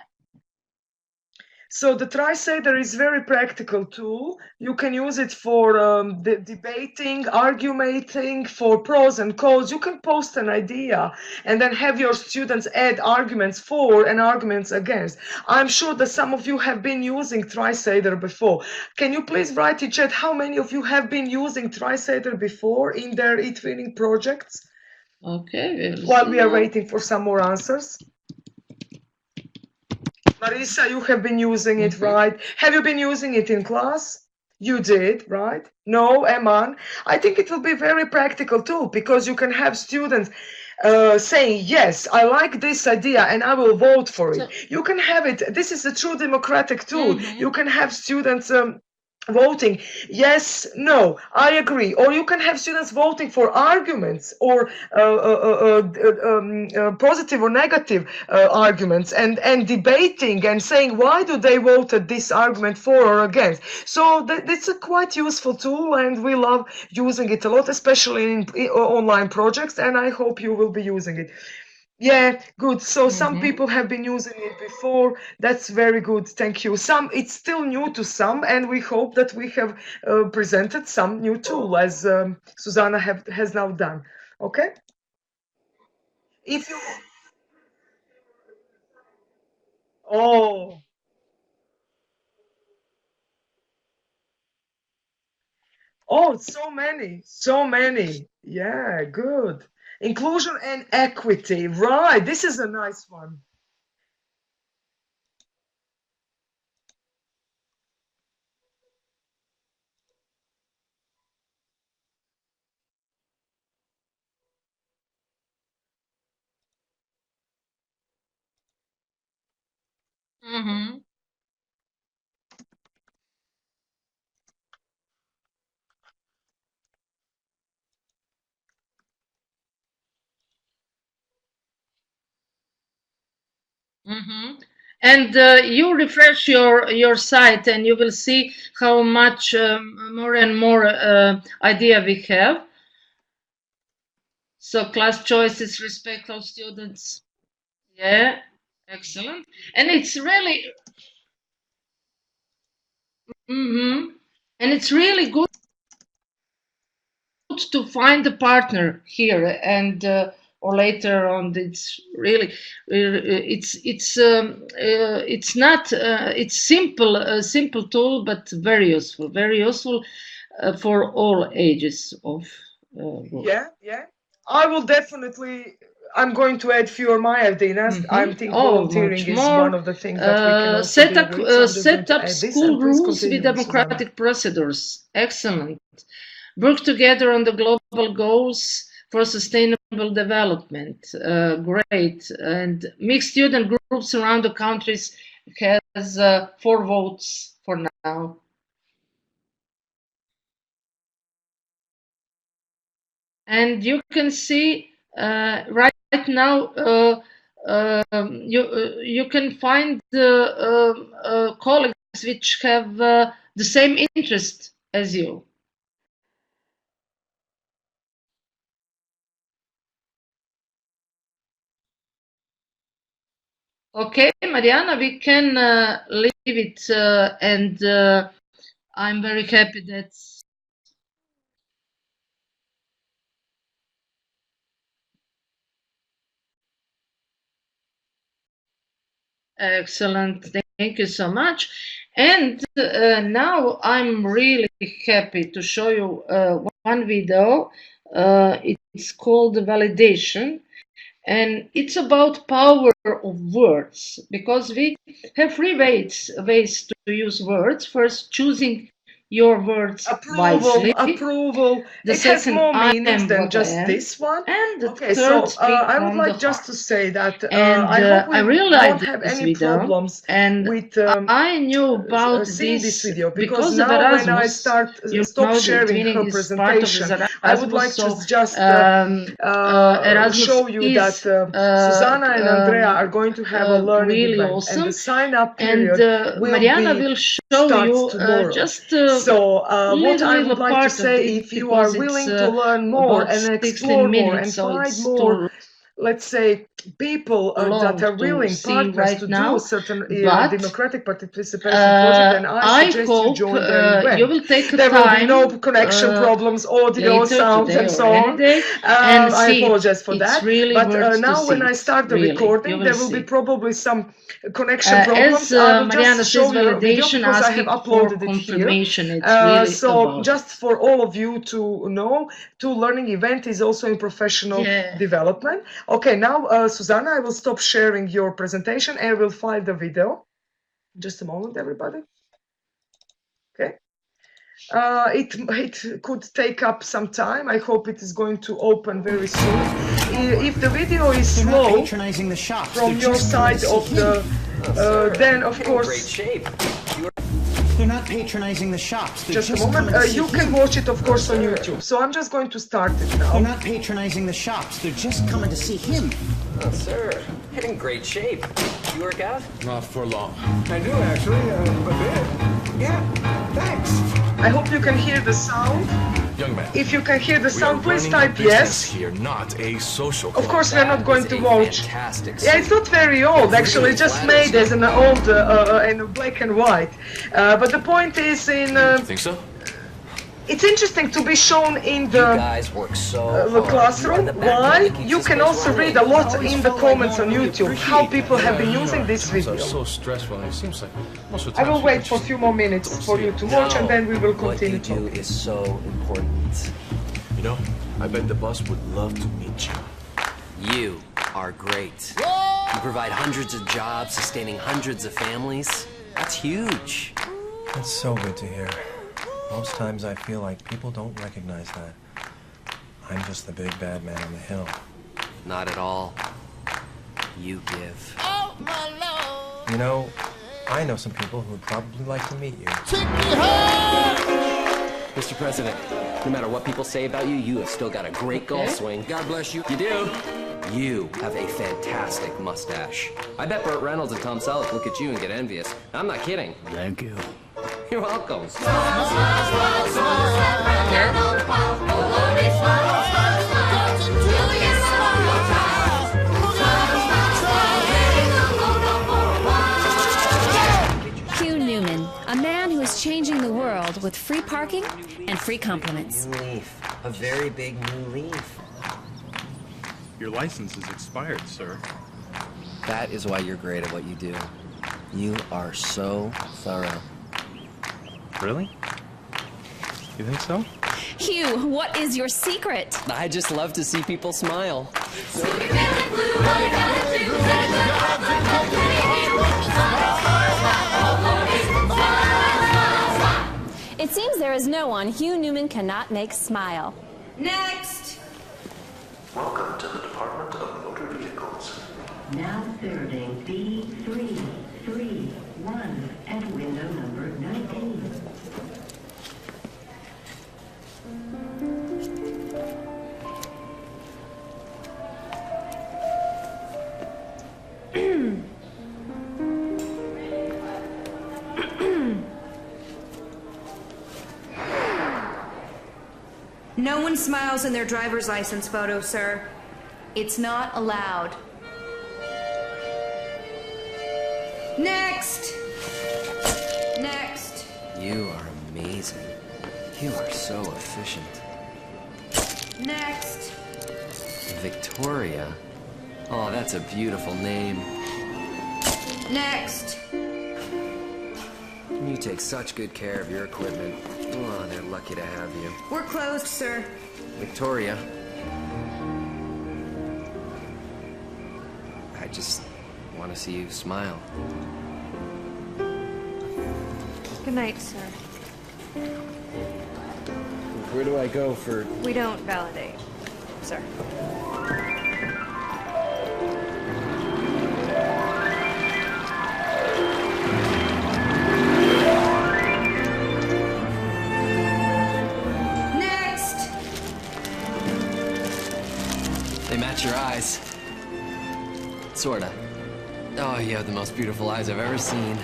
So the TriSader is very practical tool. You can use it for debating, argumenting, for pros and cons. You can post an idea and then have your students add arguments for and arguments against. I'm sure that some of you have been using TriSader before. Can you please write in chat how many of you have been using TriSader before in their eTwinning projects? Okay. While we are waiting for some more answers. Marisa, you have been using it, right? Have you been using it in class? You did, right? No, Eman. I think it will be very practical too, because you can have students saying, yes, I like this idea and I will vote for it. You can have it. This is a true democratic tool. You can have students voting yes, no, I agree, or you can have students voting for arguments or positive or negative arguments and debating and saying why do they voted this argument for or against. So it's a quite useful tool and we love using it a lot, especially in online projects, and I hope you will be using it. Yeah, good. So some people have been using it before. That's very good. Thank you. It's still new to some, and we hope that we have presented some new tool as Susanna has now done. Okay. If you, oh, oh, so many, so many. Yeah, good. Inclusion and equity. Right. This is a nice one. Mm-hmm. Mm-hmm. And you refresh your site, and you will see how much more and more idea we have. So class choices, respect of students. Yeah. Excellent. And it's really, and it's really good to find a partner here, and or later on. It's really, it's not it's simple, a simple tool, but very useful for all ages of work. Yeah. I will definitely. I'm going to add few of my ideas. I think volunteering is one of the things that we can also set do up with. So I'm just going set to up add this, school and please rules with continue, Susanna. democratic procedures. Excellent. Work together on the global goals for sustainable development. Great. And mixed student groups around the countries has 4 votes for now. And you can see right now you can find the colleagues which have the same interest as you. Okay, Mariana, we can leave it, and I'm very happy that. Excellent, thank you so much. And now I'm really happy to show you one video. It's called Validation, and it's about power of words, because we have 3 ways to use words. First, choosing your words wisely. Approval. The It has second, more I meanings am than what I just am. this one. And the Okay, third, so speak I would from like the just heart. to say that And I hope we I really like won't have this any video, problems and with I knew about seeing this video, because because of now when I Erasmus. You stop know, the sharing her Etwining is part of this presentation, Erasmus, I would like so to just Erasmus show you is that Susanna and Andrea are going to have a learning really event, awesome. and the sign-up And period will Mariana be will show starts you tomorrow. just So what I would like to part of say, it, if you are because willing it's to learn more about and 16 explore more and minutes, so find it's more, too let's say, people long that are to willing see partners right to now, do certain but democratic participation project, then I suggest you hope join their event. you will take There will be time no connection problems, audio, later sound, today and or so any on. day, and I see apologize for it's that. really But worth to now when see I it, start the really. You recording, will there will be see. probably some connection problems. As I will Mariana just says, show you a video validation because I have asking for uploaded it here. confirmation. It's really So about just for all of you to know, Learning event is also in professional development. Okay, now Susanna, I will stop sharing your presentation and we'll file the video. Just a moment, everybody. Okay. It could take up some time. I hope it is going to open very soon. If the video is slow from your side of the, then of course. They're not patronizing the shops. Just a moment. You can watch it, of course, on YouTube. So I'm just going to start it now. They're not patronizing the shops. They're just coming to see him. Oh, sir, you're in great shape. You work out? Not for long. I do, actually, a bit. Yeah, thanks. I hope you can hear the sound. Young man. If you can hear the sound, we are please running a type business yes. here, not a social Of club. course, we're not going to watch. Fantastic. Yeah, it's not very old, actually. It's just made as an old in black and white. But the point is, Think so? it's interesting to be shown in You the guys work so hard. classroom. You are the backbone Why? that keeps You this can place also running. read a lot in the comments on YouTube how people have been using this Things video. are so stressful, and it seems like most of the I time will wait people for a few more minutes don't for see you it. to watch, and then we will What you continue do talking. is so important. You know, I bet the boss would love to meet you. You are great. You provide hundreds of jobs, sustaining hundreds of families. That's huge. That's so good to hear. Most times I feel like people don't recognize that. I'm just the big bad man on the hill. Not at all. You give. You know, I know some people who would probably like to meet you. Mr. President, no matter what people say about you, you have still got a great golf swing. God bless you. You do. You have a fantastic mustache. I bet Burt Reynolds and Tom Selleck look at you and get envious. I'm not kidding. Thank you. You're welcome. filled with free parking and free compliments. New leaf. A very big new leaf. Your license is expired, sir. That is why you're great at what you do. You are so thorough. Really? You think so? Hugh, what is your secret? I just love to see people smile. It seems there is no one Hugh Newman cannot make smile. Next. Welcome to the Department of Motor Vehicles. Now ferreting B331 at window number 19. No one smiles in their driver's license photo, sir. It's not allowed. Next! Next! You are amazing. You are so efficient. Next! Victoria. Oh, that's a beautiful name. Next! You take such good care of your equipment. Oh, they're lucky to have you. We're closed, sir. Victoria. I just want to see you smile. Good night, sir. Where do I go for... We don't validate, sir. They match your eyes. Sorta. Oh, you have the most beautiful eyes I've ever seen.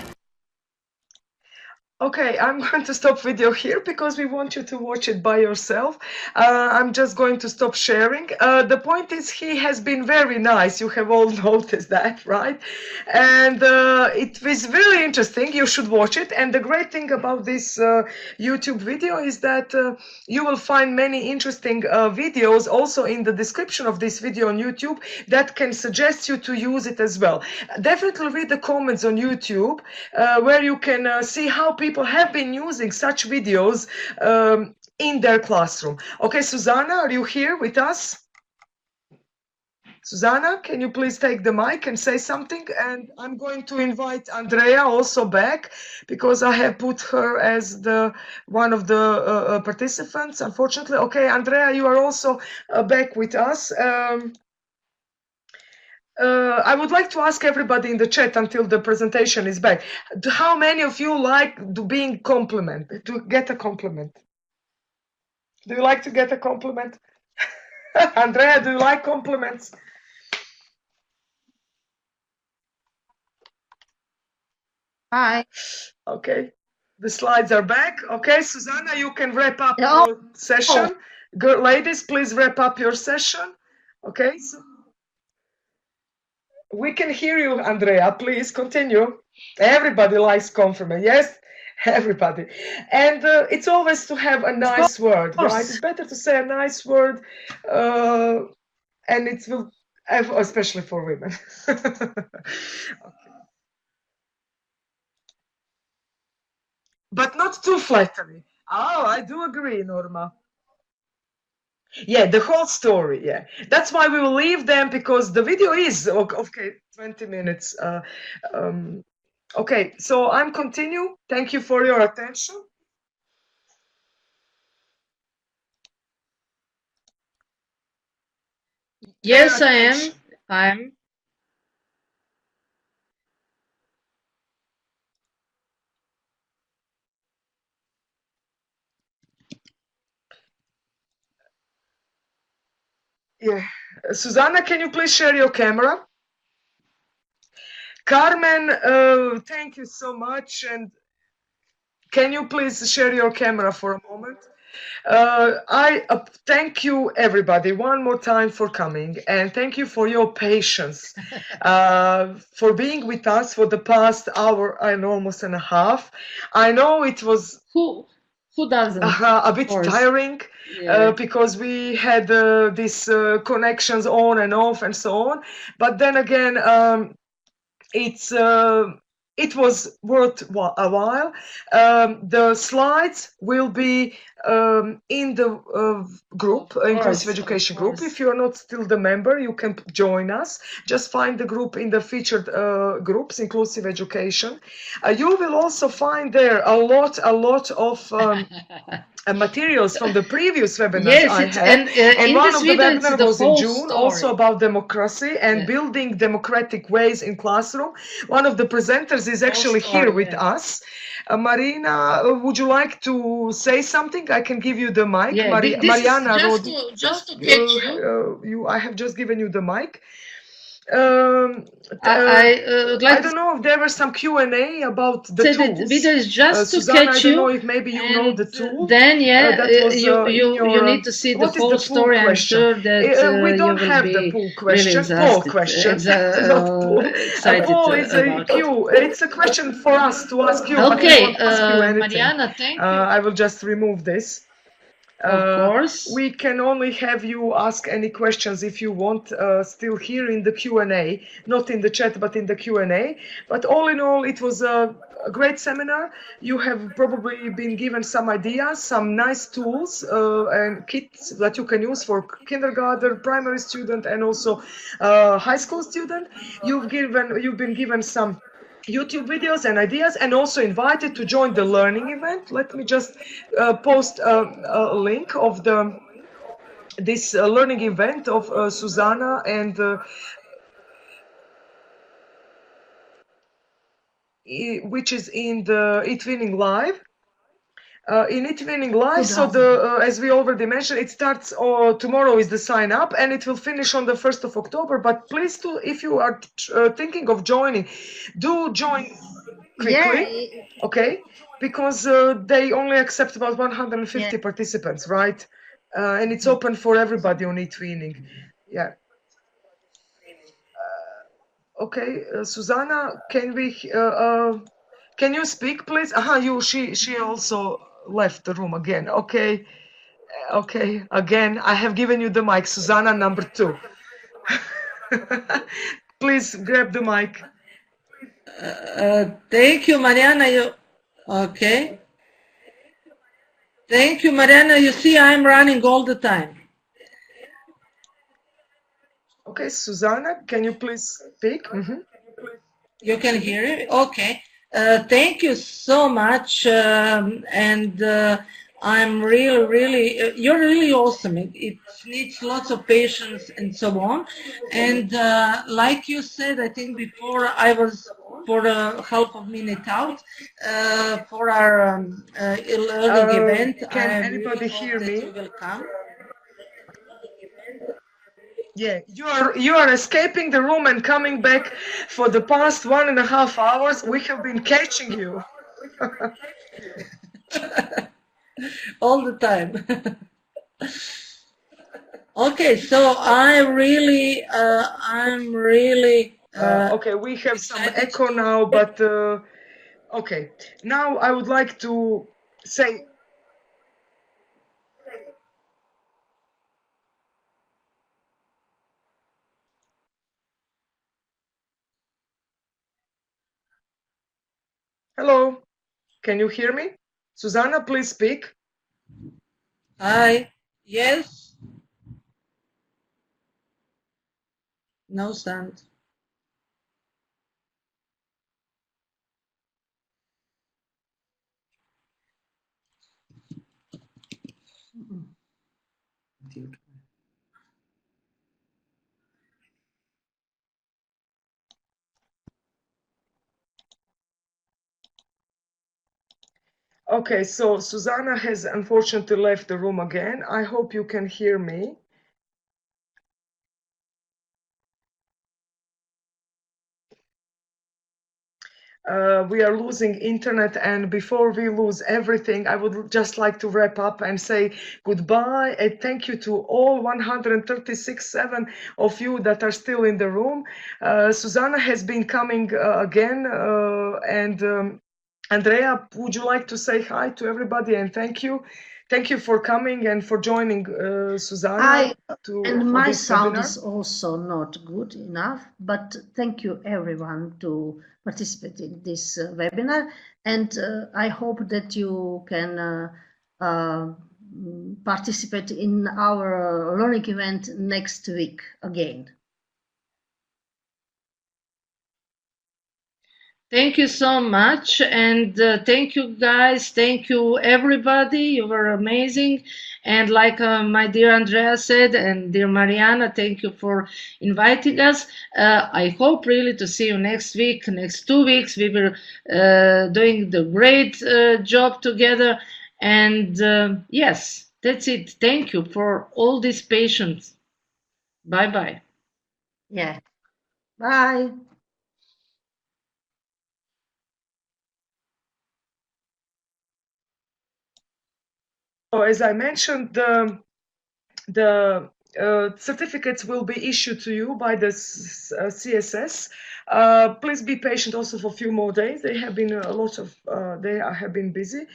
Okay, I'm going to stop video here because we want you to watch it by yourself. I'm just going to stop sharing. The point is he has been very nice. You have all noticed that, right? And it was very interesting. You should watch it. And the great thing about this YouTube video is that you will find many interesting videos also in the description of this video on YouTube that can suggest you to use it as well. Definitely read the comments on YouTube where you can see how people have been using such videos in their classroom. Okay, Susanna, are you here with us? Susanna, can you please take the mic and say something? And I'm going to invite Andrea also back because I have put her as the one of the participants, unfortunately. Okay, Andrea, you are also back with us. I would like to ask everybody in the chat until the presentation is back. How many of you like being complimented, to get a compliment? Do you like to get a compliment? Andrea, do you like compliments? Hi. Okay, the slides are back. Okay, Susanna, you can wrap up your session. Girl, ladies, please wrap up your session. Okay, so we can hear you, Andrea. Please continue. Everybody likes compliment. Yes, everybody. And it's always to have a nice word, right? It's better to say a nice word, and it will, especially for women. Okay. But not too flattering. Oh, I do agree, Norma. Yeah, the whole story. Yeah, that's why we will leave them because the video is okay. 20 minutes. Okay, so I'm continue. Thank you for your attention. Yes, I am. I'm. Yeah, Susanna, can you please share your camera? Carmen, thank you so much. And can you please share your camera for a moment? I thank you, everybody, one more time for coming. And thank you for your patience, for being with us for the past hour and almost and a half. I know it was... Who doesn't? A bit tiring, because we had these connections on and off and so on. But then again, it was worth a while. The slides will be in the group, Inclusive Education Group. If you are not still the member, you can join us. Just find the group in the featured groups, Inclusive Education. You will also find there a lot of materials from the previous webinars I had. And one of the webinars was in June, also about democracy and building democratic ways in classroom. One of the presenters is actually here with us. Marina, would you like to say something? I can give you the mic. Mariana, just to catch you. I have just given you the mic. I don't know if there was some Q&A about the tools. The video is just to Susanna, catch I don't know if maybe you know the tool. Then you need to see the full story. I'm sure that we don't have the pool question. Poll question. Poll is a Q. It's a question for us to ask you. Okay, Mariana, thank you. I will just remove this. Of course. We can only have you ask any questions if you want, still here in the Q&A, not in the chat, but in the Q&A. But all in all, it was a great seminar. You have probably been given some ideas, some nice tools and kits that you can use for kindergarten, primary student, and also high school student. You've been given some YouTube videos and ideas, and also invited to join the learning event. Let me just post a link of this learning event of Susanna and which is in the Etwining Live. In Etwining Live, so as we already mentioned, it starts tomorrow is the sign up, and it will finish on the 1st of October. But please do, if you are thinking of joining, do join quickly, okay? Because they only accept about 150 participants, right? And it's open for everybody on Etwining. Yeah. Okay, Susanna, can you speak, please? She also left the room again. Okay, again, I have given you the mic, Susanna, number 2. Please grab the mic. Thank you, Mariana. Okay. Thank you, Mariana. You see, I'm running all the time. Okay, Susanna, can you please speak? You can hear it? Okay. Thank you so much, and I'm really, you're really awesome. It needs lots of patience and so on. And like you said, I think before I was for half a minute out for our learning event. Can anybody hear me? You will come. Yeah, you are escaping the room and coming back for the past 1.5 hours. We have been catching you. All the time. Okay, so I'm really okay, we have some echo now, but okay. Now I would like to say. Hello, can you hear me? Susanna, please speak. Hi, yes. No sound. Okay, so Susanna has unfortunately left the room again. I hope you can hear me. We are losing internet, and before we lose everything, I would just like to wrap up and say goodbye and thank you to all 136 of you that are still in the room. Susanna has been coming again, and Andrea, would you like to say hi to everybody and thank you? Thank you for coming and for joining Susanna for my this sound webinar. is also not good enough, but thank you everyone to participate in this webinar, and I hope that you can participate in our learning event next week again. Thank you so much, and thank you guys, thank you everybody, you were amazing, and like my dear Andrea said, and dear Mariana, thank you for inviting us. I hope really to see you next week, next 2 weeks. We were doing the great job together, and yes, that's it. Thank you for all this patience. Bye bye. Yeah. Bye. So as I mentioned, the certificates will be issued to you by the CSS. Please be patient also for a few more days. They have been they have been busy.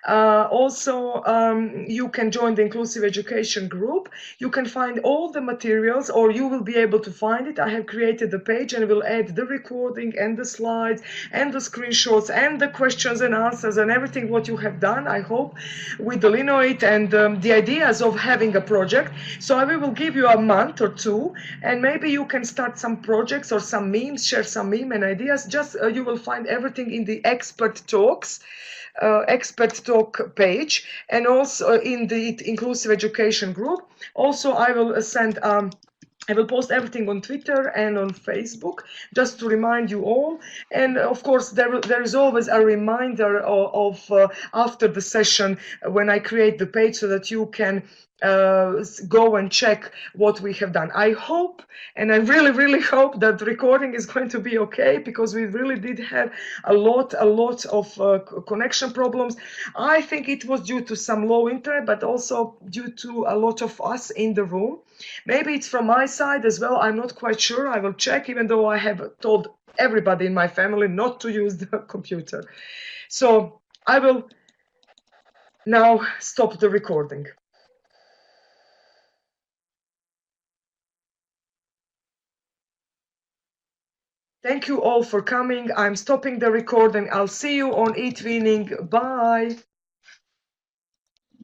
Also, you can join the Inclusive Education Group. You can find all the materials, or you will be able to find it. I have created the page and will add the recording and the slides and the screenshots and the questions and answers and everything what you have done, I hope, with the Linoit and the ideas of having a project. So I will give you a month or two, and maybe you can start some projects or some memes, share some meme and ideas. Just you will find everything in the expert talks. Expert talk page, and also in the Inclusive Education Group. Also, I will send I will post everything on Twitter and on Facebook, just to remind you all. And of course, there is always a reminder of after the session when I create the page, so that you can go and check what we have done. I hope, and I really, really hope that the recording is going to be okay, because we really did have a lot of connection problems. I think it was due to some low internet, but also due to a lot of us in the room. Maybe it's from my side as well. I'm not quite sure. I will check, even though I have told everybody in my family not to use the computer. So I will now stop the recording. Thank you all for coming. I'm stopping the recording. I'll see you on eTwinning. Bye.